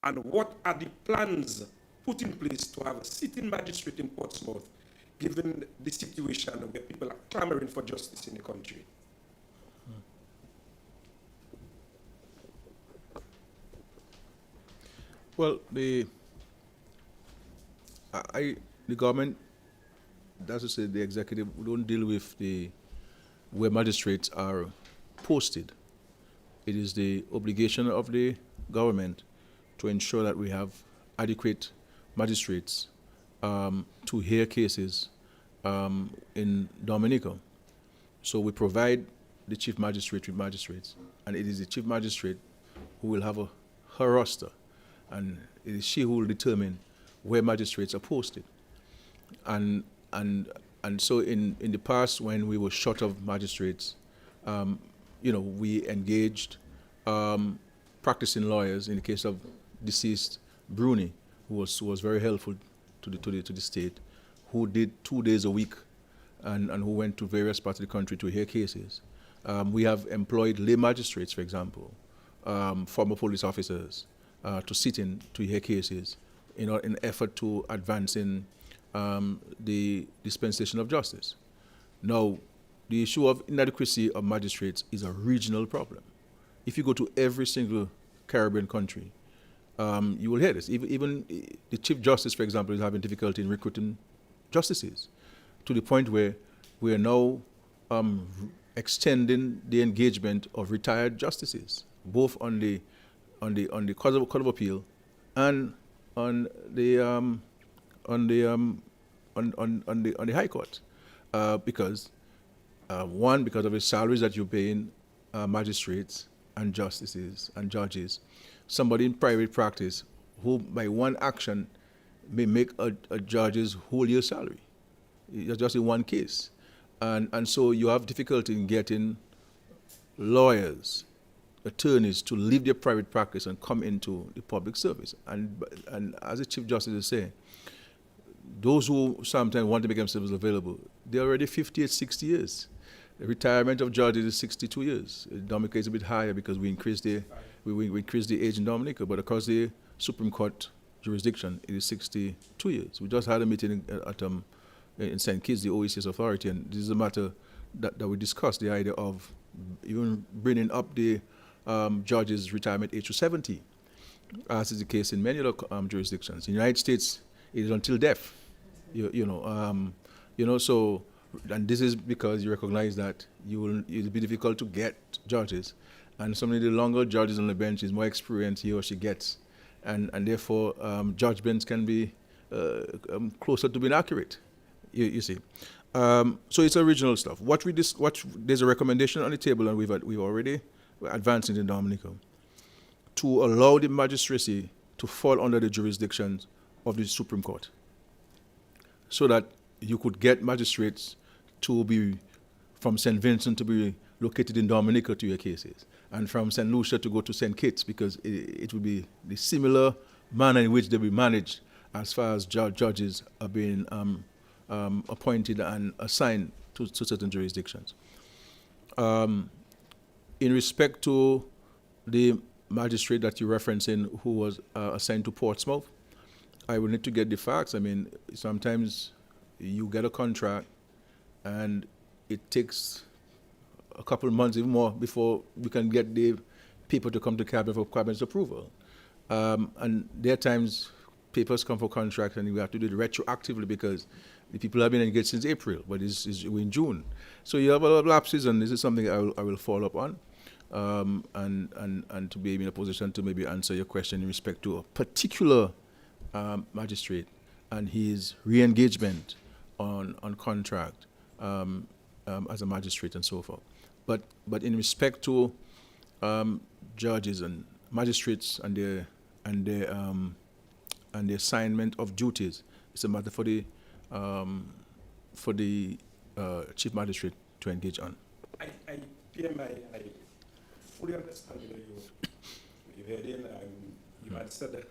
and what are the plans put in place to have a sitting magistrate in Portsmouth, given the situation where people are clamoring for justice in the country. Well, the government, that's to say the executive, we don't deal with where magistrates are posted. It is the obligation of the government to ensure that we have adequate magistrates to hear cases in Dominica. So we provide the chief magistrate with magistrates, and it is the chief magistrate who will have her roster, and it is she who will determine where magistrates are posted. And so in the past, when we were short of magistrates, we engaged practicing lawyers. In the case of deceased Bruni, who was very helpful to the state, who did 2 days a week, and who went to various parts of the country to hear cases. We have employed lay magistrates, for example, former police officers, to sit in to hear cases in an effort to advance in the dispensation of justice. Now, the issue of inadequacy of magistrates is a regional problem. If you go to every single Caribbean country, you will hear this. Even the Chief Justice, for example, is having difficulty in recruiting justices, to the point where we are now extending the engagement of retired justices, both on the Court of Appeal and on the High Court, because of the salaries that you're paying magistrates and justices and judges. Somebody in private practice who, by one action, may make a judge's whole year salary. It's just in one case. And so you have difficulty in getting lawyers, attorneys to leave their private practice and come into the public service. And as the Chief Justice is saying, those who sometimes want to make themselves available, they're already 58, 60 years. The retirement of judges is 62 years. Dominica is a bit higher because we increased the age in Dominica, but across the Supreme Court jurisdiction, it is 62 years. We just had a meeting in St. Kitts, the OECS authority, and this is a matter that we discussed, the idea of even bringing up the judges' retirement age to 70, as is the case in many other jurisdictions. In the United States, it is until death. So, and this is because you recognize that it'll be difficult to get judges, and some of the longer judges on the bench is more experience he or she gets, and therefore judgments can be closer to being accurate. You see, so it's original stuff. There's a recommendation on the table, and we've already advanced in Dominica to allow the magistracy to fall under the jurisdiction of the Supreme Court, so that you could get magistrates to be from St. Vincent to be located in Dominica to your cases, and from St. Lucia to go to St. Kitts, because it would be the similar manner in which they will be managed as far as judges are being appointed and assigned to certain jurisdictions. In respect to the magistrate that you're referencing who was assigned to Portsmouth, I will need to get the facts. I mean, sometimes you get a contract and it takes a couple of months, even more, before we can get the people to come to Cabinet for Cabinet's approval. And there are times papers come for contracts and we have to do it retroactively because the people have been engaged since April, but we're in June. So you have a lot of lapses, and this is something I will follow up on, and to be in a position to maybe answer your question in respect to a particular magistrate and his re-engagement on contract as a magistrate and so forth. But in respect to judges and magistrates and the assignment of duties, it's a matter for the chief magistrate to engage on. PM, I fully understand you heard in and you answered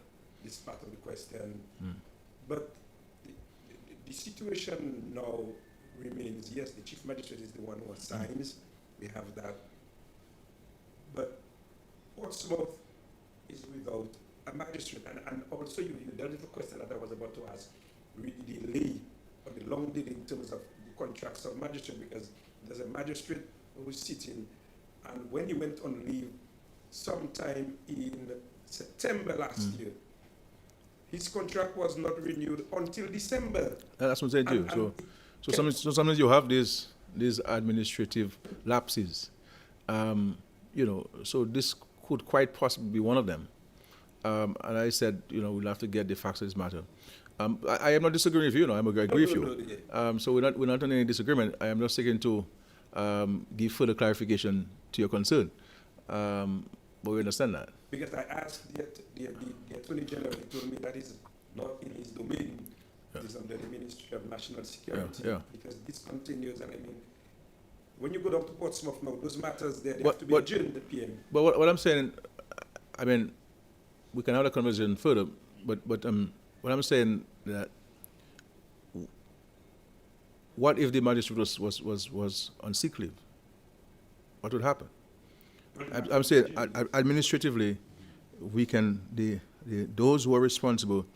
this part of the question, but the situation now remains, yes, the chief magistrate is the one who assigns, we have that, but Portsmouth is without a magistrate, and also you dealt with a question that I was about to ask, the delay or the long delay in terms of the contracts of magistrate, because there's a magistrate who is sitting, and when he went on leave sometime in September last year, his contract was not renewed until December. That's what they do. So sometimes you have these administrative lapses, so this could quite possibly be one of them. And I said, we'll have to get the facts of this matter. I am not disagreeing with you, I agree with you. So we're not on any disagreement. I am just seeking to give further clarification to your concern. But we understand that. Because I asked the Attorney General, he told me that is not in his domain. Yeah. It is under the Ministry of National Security. Yeah. Because this continues, and I mean, when you go down to Portsmouth now, those matters there, they What- have to be what- adjourned, the PM. But what I'm saying, I mean, we can have a conversation further, but what I'm saying that what if the magistrate was on sick leave? What would happen? I'm saying administratively, we can those who are responsible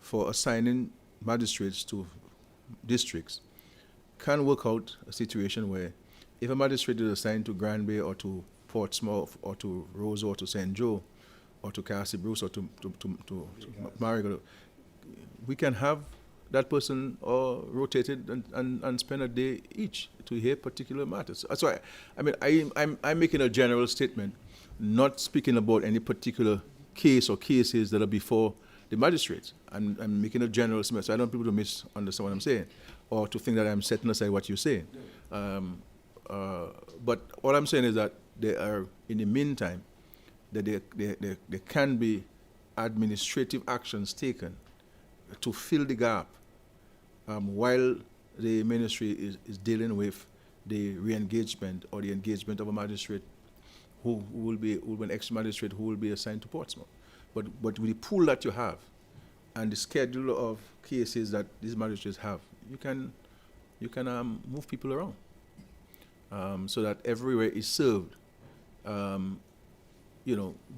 for assigning magistrates to districts can work out a situation where if a magistrate is assigned to Granby or to Portsmouth or to Rose or to St. Joe or to Cassie Bruce or to Marigold, we can have that person rotated and spend a day each to hear particular matters. That's why, I mean, I'm making a general statement, not speaking about any particular case or cases that are before the magistrates. I'm making a general statement, so I don't want people to misunderstand what I'm saying or to think that I'm setting aside what you're saying. But all I'm saying is that there are, in the meantime, that there can be administrative actions taken to fill the gap while the ministry is dealing with the re-engagement or the engagement of a magistrate who will be an ex-magistrate who will be assigned to Portsmouth. But with the pool that you have and the schedule of cases that these magistrates have, you can move people around so that everywhere is served,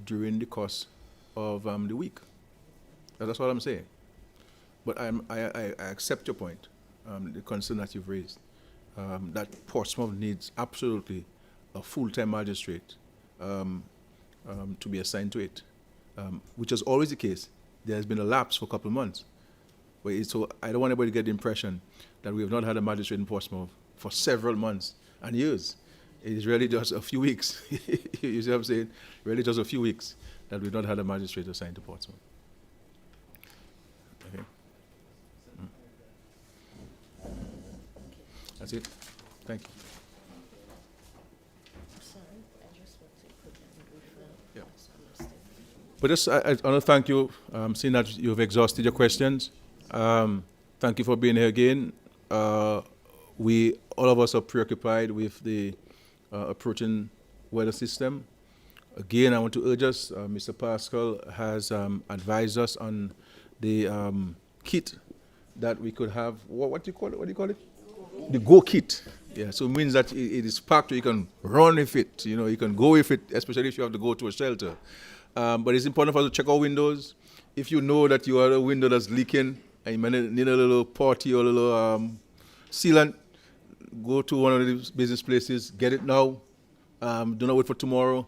during the course of the week. That's what I'm saying. But I accept your point, the concern that you've raised, that Portsmouth needs absolutely a full-time magistrate to be assigned to it, which is always the case. There has been a lapse for a couple of months. So I don't want anybody to get the impression that we have not had a magistrate in Portsmouth for several months and years. It is really just a few weeks. You see what I'm saying? Really just a few weeks that we've not had a magistrate assigned to Portsmouth. Okay. That's it. Thank you. Sorry, I just want to put that in Yeah. understood. But just, I want to thank you, seeing that you've exhausted your questions. Thank you for being here again. All of us are preoccupied with the approaching weather system. Again, I want to urge us, Mr. Pascal has advised us on the kit that we could have. What do you call it? What do you call it? The Go kit. Yeah, so it means that it is packed, you can run with it, you can go with it, especially if you have to go to a shelter. But it's important for us to check our windows. If you know that you have a window that's leaking and you might need a little putty or a little sealant, go to one of these business places, get it now. Do not wait for tomorrow.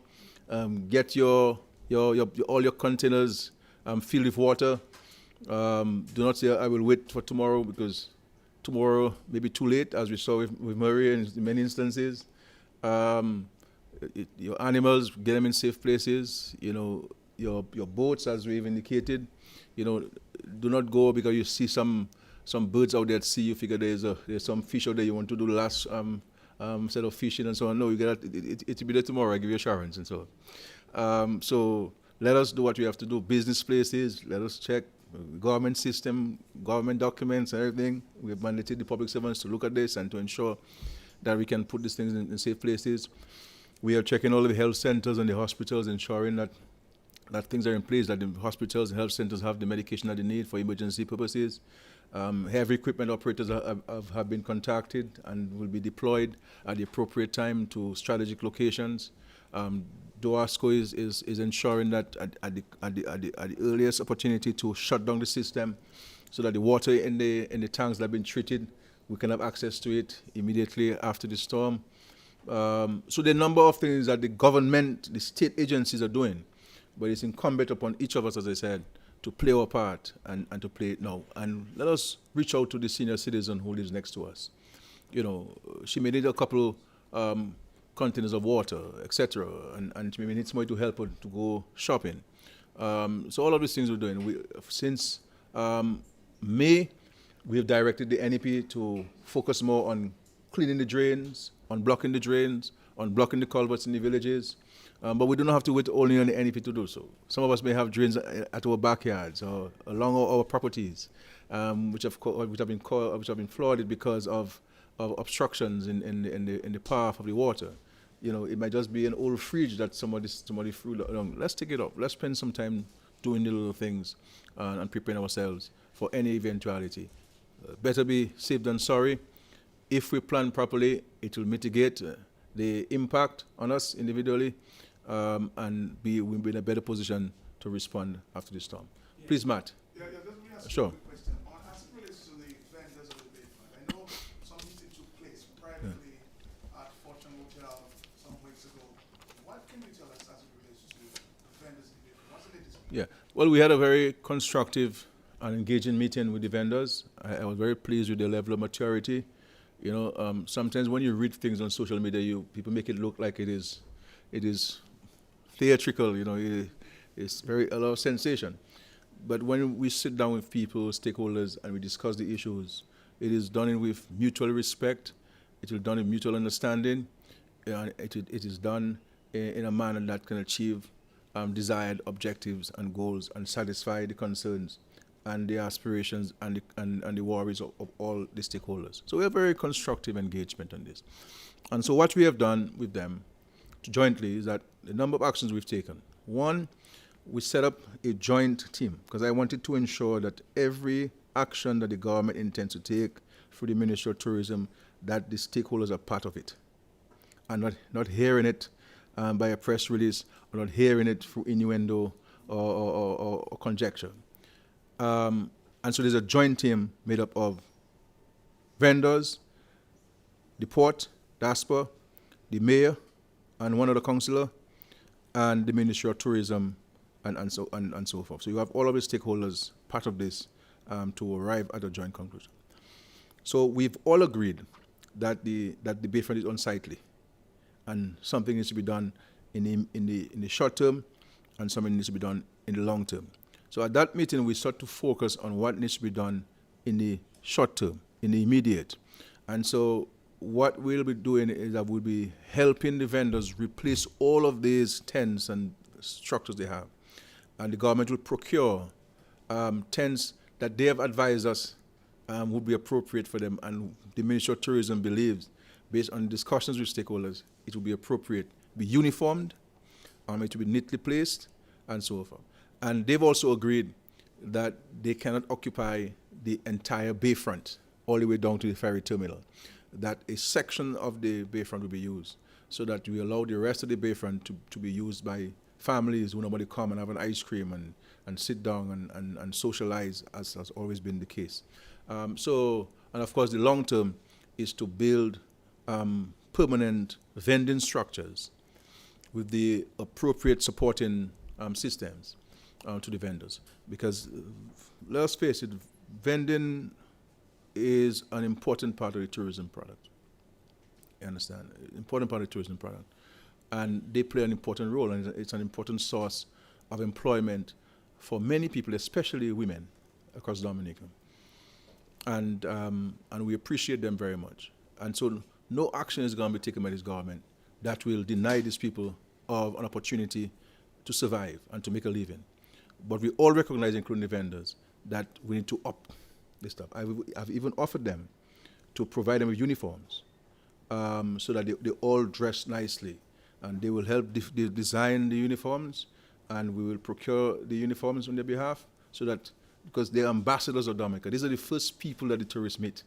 Get all your containers filled with water. Do not say, I will wait for tomorrow, because tomorrow may be too late, as we saw with Murray in many instances. Your animals, get them in safe places. Your boats, as we've indicated. Do not go because you see some birds out there at sea. You figure there's some fish out there. You want to do the last set of fishing and so on. No, you get it'll be there tomorrow. I give you assurance and so on. So let us do what we have to do. Business places, let us check government system, government documents, and everything. We have mandated the public servants to look at this and to ensure that we can put these things in safe places. We are checking all of the health centers and the hospitals, ensuring that things are in place, that the hospitals and health centers have the medication that they need for emergency purposes. Heavy equipment operators have been contacted and will be deployed at the appropriate time to strategic locations. DOASCO is ensuring that at the earliest opportunity to shut down the system, so that the water in the tanks that have been treated, we can have access to it immediately after the storm. So the number of things that the government, the state agencies are doing, but it's incumbent upon each of us, as I said, to play our part and to play it now. And let us reach out to the senior citizen who lives next to us. She may need a couple containers of water, etc., and she may need somebody to help her to go shopping. So all of these things we're doing. Since May, we have directed the NEP to focus more on cleaning the drains, unblocking the culverts in the villages. But we do not have to wait only on the NEP to do so. Some of us may have drains at our backyards or along our properties, which have been flooded because of obstructions in the path of the water. It might just be an old fridge that somebody threw along. Let's take it up. Let's spend some time doing the little things and preparing ourselves for any eventuality. Better be safe than sorry. If we plan properly, it will mitigate the impact on us individually, and we'll be in a better position to respond after the storm. Yeah. Please, Matt. Yeah, just let me ask Sure. you a quick question. As it relates to the vendors of the Bayfront, I know some meeting took place privately at Fortune Hotel some weeks ago. What can you tell us as it relates to the vendors of the Bayfront? What's the latest? Yeah. Well, we had a very constructive and engaging meeting with the vendors. I was very pleased with their level of maturity. Sometimes when you read things on social media, people make it look like it is theatrical. It's a lot of sensation. But when we sit down with people, stakeholders, and we discuss the issues, it is done with mutual respect. It is done with mutual understanding. It is done in a manner that can achieve desired objectives and goals and satisfy the concerns and the aspirations and the worries of all the stakeholders. So we have very constructive engagement on this. And so what we have done with them jointly is that the number of actions we've taken. One, we set up a joint team because I wanted to ensure that every action that the government intends to take through the Ministry of Tourism, that the stakeholders are part of it and not hearing it by a press release or not hearing it through innuendo or conjecture. And so there's a joint team made up of vendors, the port, DASPA, the mayor, and one other councillor, and the Ministry of Tourism, and so forth. So you have all of the stakeholders part of this to arrive at a joint conclusion. So we've all agreed that the Bayfront is unsightly, and something needs to be done in the short term, and something needs to be done in the long term. So at that meeting, we start to focus on what needs to be done in the short term, in the immediate. And so what we'll be doing is that we'll be helping the vendors replace all of these tents and structures they have. And the government will procure tents that they have advised us would be appropriate for them. And the Ministry of Tourism believes, based on discussions with stakeholders, it will be appropriate, be uniformed, it will be neatly placed, and so forth. And they've also agreed that they cannot occupy the entire Bayfront all the way down to the ferry terminal, that a section of the Bayfront will be used so that we allow the rest of the Bayfront to be used by families who normally come and have an ice cream and sit down and socialize, as has always been the case. And of course, the long term is to build permanent vending structures with the appropriate supporting systems to the vendors. Because let's face it, vending is an important part of the tourism product. You understand? Important part of the tourism product. And they play an important role, and it's an important source of employment for many people, especially women across Dominica. And we appreciate them very much. And so no action is going to be taken by this government that will deny these people of an opportunity to survive and to make a living. But we all recognize, including the vendors, that we need to up this stuff. I've even offered them to provide them with uniforms so that they all dress nicely. And they will help design the uniforms, and we will procure the uniforms on their behalf, so that, because they're ambassadors of Dominica. These are the first people that the tourists meet.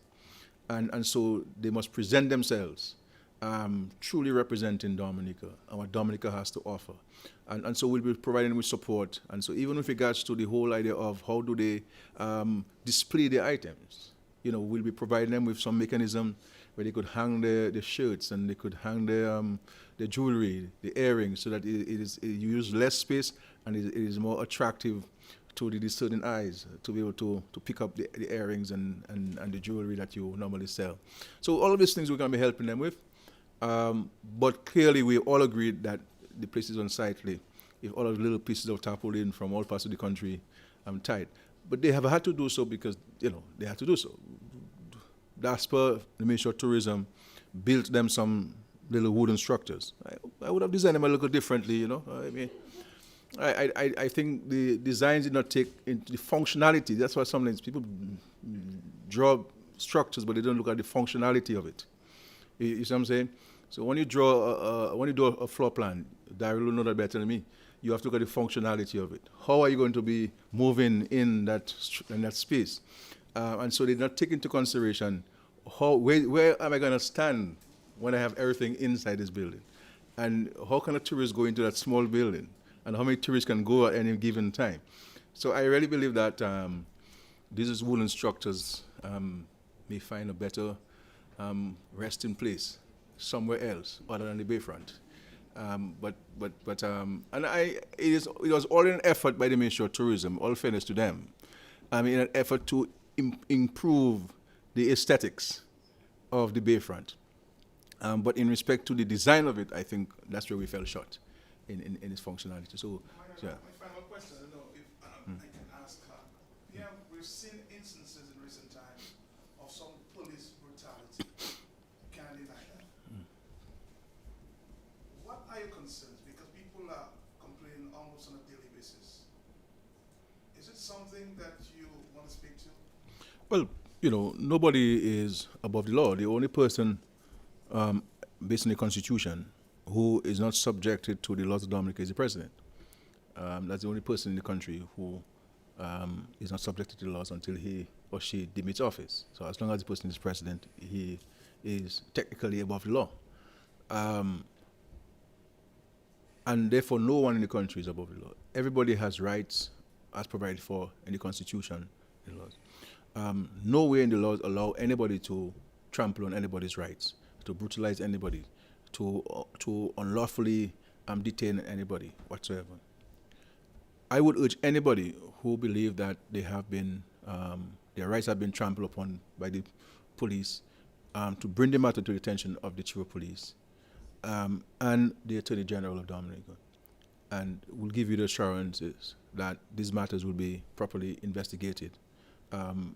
And so they must present themselves truly representing Dominica and what Dominica has to offer. And so we'll be providing them with support. And so even with regards to the whole idea of how do they display their items, we'll be providing them with some mechanism where they could hang their shirts and they could hang their jewelry, the earrings, so that it uses less space and it is more attractive to the discerning eyes to be able to pick up the earrings and the jewelry that you normally sell. So all of these things we're going to be helping them with. But clearly we all agreed that the place is unsightly if all of the little pieces of tarpaulin from all parts of the country tied. But they have had to do so because, they had to do so. DASPA, the Ministry of Tourism, built them some little wooden structures. I would have designed them a little differently, you know. I mean, I think the designs did not take into the functionality. That's why sometimes people draw structures, but they don't look at the functionality of it. You see what I'm saying? So when you draw, when you do a floor plan, Daryl will know that better than me. You have to look at the functionality of it. How are you going to be moving in that space? And so they did not take into consideration where am I going to stand when I have everything inside this building, and how can a tourist go into that small building, and how many tourists can go at any given time. So I really believe that these wooden structures may find a better resting place somewhere else other than the Bayfront. It was all an effort by the Ministry of Tourism, all fairness to them, in an effort to improve the aesthetics of the Bayfront. But in respect to the design of it, I think that's where we fell short in its functionality. So, yeah. My final question, I don't know if I can ask her. We've seen instances in recent times of some police brutality. Can't deny that. What are your concerns? Because people are complaining almost on a daily basis. Is it something that you want to speak to? Well, you know, nobody is above the law. The only person, based on the Constitution, who is not subjected to the laws of Dominica is the president. That's the only person in the country who is not subjected to the laws until he or she demits office. So as long as the person is president, he is technically above the law. And therefore, no one in the country is above the law. Everybody has rights as provided for in the Constitution, in the laws. Nowhere in the laws allow anybody to trample on anybody's rights, to brutalize anybody, to unlawfully detain anybody whatsoever. I would urge anybody who believe that they have been, their rights have been trampled upon by the police to bring the matter to the attention of the Chief of Police and the Attorney General of Dominica. And we'll give you the assurances that these matters will be properly investigated and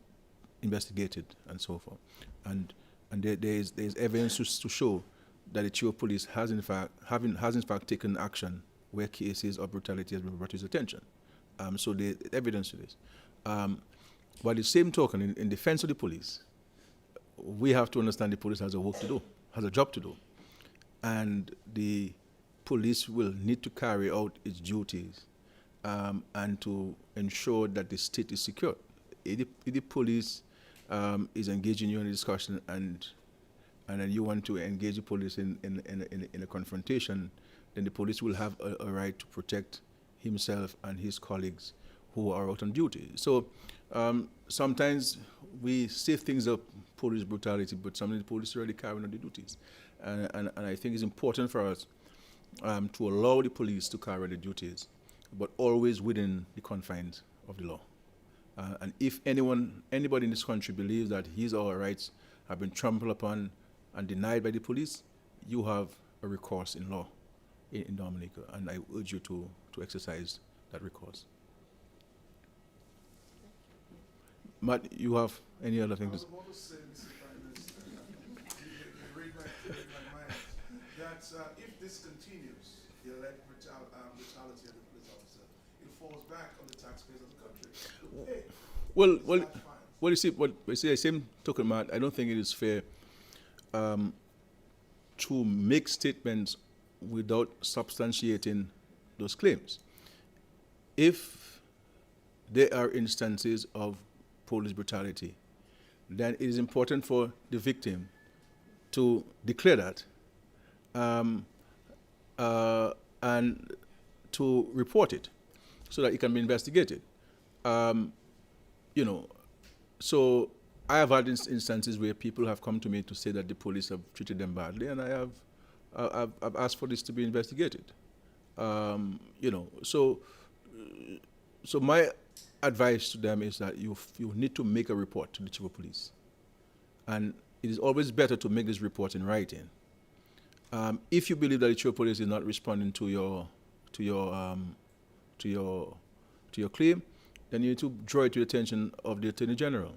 so forth. And there's evidence to show that the Chief of Police has in fact taken action where cases of brutality has been brought to his attention. So there's evidence to this. By the same token, in defense of the police, we have to understand the police has a work to do, has a job to do. And the police will need to carry out its duties and to ensure that the state is secure. If the police is engaging you in a discussion and then you want to engage the police in a confrontation, then the police will have a right to protect himself and his colleagues who are out on duty. So sometimes we say things of police brutality, but sometimes the police are really carrying out the duties. And I think it's important for us to allow the police to carry out the duties, but always within the confines of the law. And if anybody in this country believes that his or her rights have been trampled upon and denied by the police, you have a recourse in law in Dominica, and I urge you to exercise that recourse. Matt, you have any other thing to say? I want to say, Mr. Prime Minister, you read my mind, that if this continues, the alleged brutality of the police officer, it falls back on the taxpayers of the country. Hey, Well, you see, the same token, Matt, I don't think it is fair to make statements without substantiating those claims. If there are instances of police brutality, then it is important for the victim to declare that and to report it so that it can be investigated. So I have had instances where people have come to me to say that the police have treated them badly, and I've asked for this to be investigated. So my advice to them is that you need to make a report to the Chief of Police, and it is always better to make this report in writing. If you believe that the Chief of Police is not responding to your claim, then you need to draw it to the attention of the Attorney General.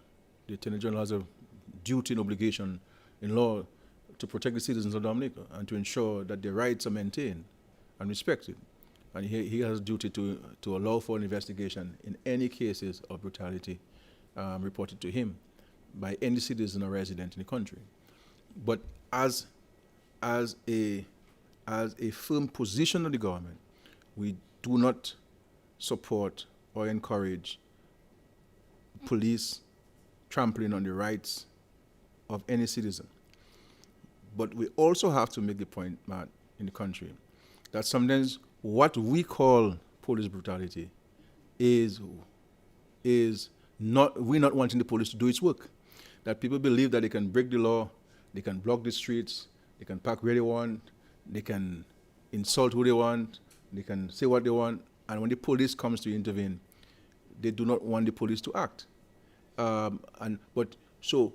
The Attorney General has a duty and obligation in law to protect the citizens of Dominica and to ensure that their rights are maintained and respected. And he has a duty to allow for an investigation in any cases of brutality reported to him by any citizen or resident in the country. But as a firm position of the government, we do not support or encourage police trampling on the rights of any citizen. But we also have to make the point, Matt, in the country, that sometimes what we call police brutality is not, we're not wanting the police to do its work. That people believe that they can break the law, they can block the streets, they can park where they want, they can insult who they want, they can say what they want, and when the police comes to intervene, they do not want the police to act. So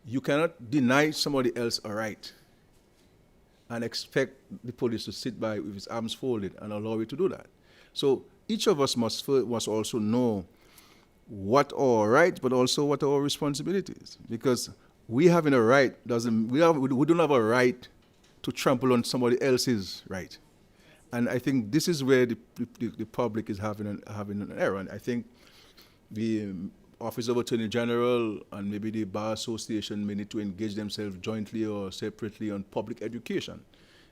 you cannot deny somebody else a right and expect the police to sit by with his arms folded and allow you to do that. So each of us must also know what our rights, but also what our responsibilities. Because we having a right we don't have a right to trample on somebody else's right. And I think this is where the public is having an error. And I think the Office of Attorney General and maybe the Bar Association may need to engage themselves jointly or separately on public education.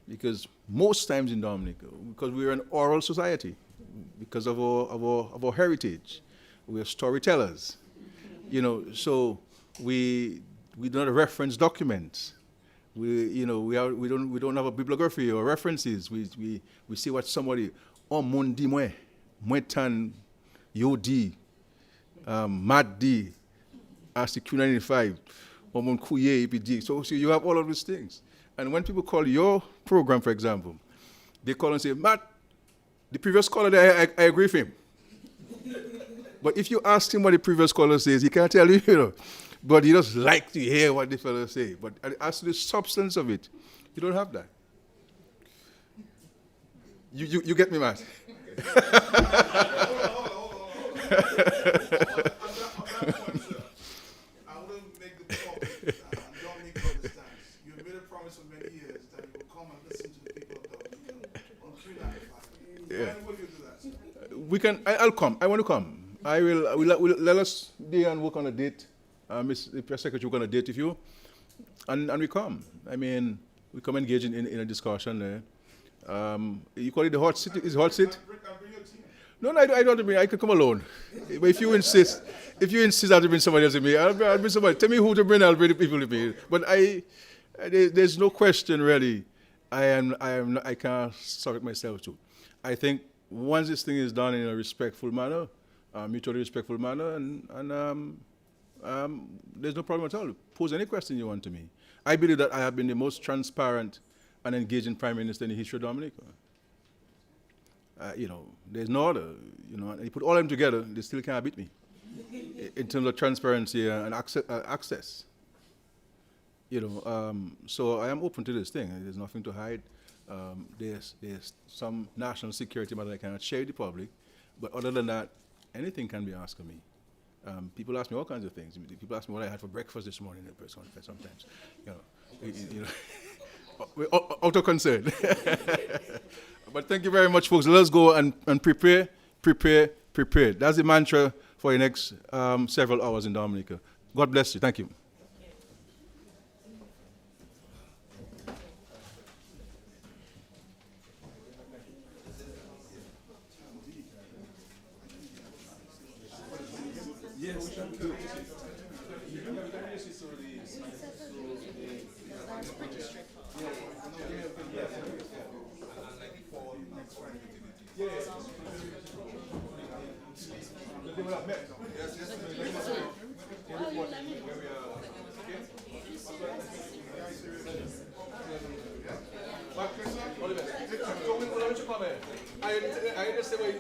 Because most times in Dominica, because we're an oral society, because of our heritage, we're storytellers, so we do not reference documents. We don't have a bibliography or references. We see what somebody mon di mwen tan yodi mad di as Q95 or mon kuye EPD. So you have all of these things. And when people call your program, for example, they call and say, Matt, the previous caller there, I agree with him. But if you ask him what the previous caller says, he can't tell you, But he just like to hear what the fellow say. But as to the substance of it, you don't have that. You get me, Matt? I wouldn't make the point. Don't make no understand. You made a promise for many years that you will come and listen to the people of Dominica on 395. Yeah. When will you do that, sir? We can. I'll come. I want to come. I will. Let us work on a date. The press secretary will on a date with you, and we come. I mean, we come engage in a discussion there. You call it the hot seat? Is it hot seat? I'll bring your team. No, I don't want to bring. I can come alone. But if you insist, I have to bring somebody else with me. I'll bring somebody. Tell me who to bring. I'll bring the people with me. But there's no question really. I can't subject myself to. I think once this thing is done in a respectful manner, mutually respectful manner, and there's no problem at all. Pose any question you want to me. I believe that I have been the most transparent and engaging Prime Minister in the history of Dominica. There's no other. And you put all of them together, they still can't beat me in terms of transparency and access. So I am open to this thing. There's nothing to hide. There's some national security matter I cannot share with the public, but other than that, anything can be asked of me. People ask me all kinds of things. People ask me what I had for breakfast this morning in the press conference sometimes. Out of concern. But thank you very much, folks. Let us go and prepare. That's the mantra for the next several hours in Dominica. God bless you. Thank you. I just say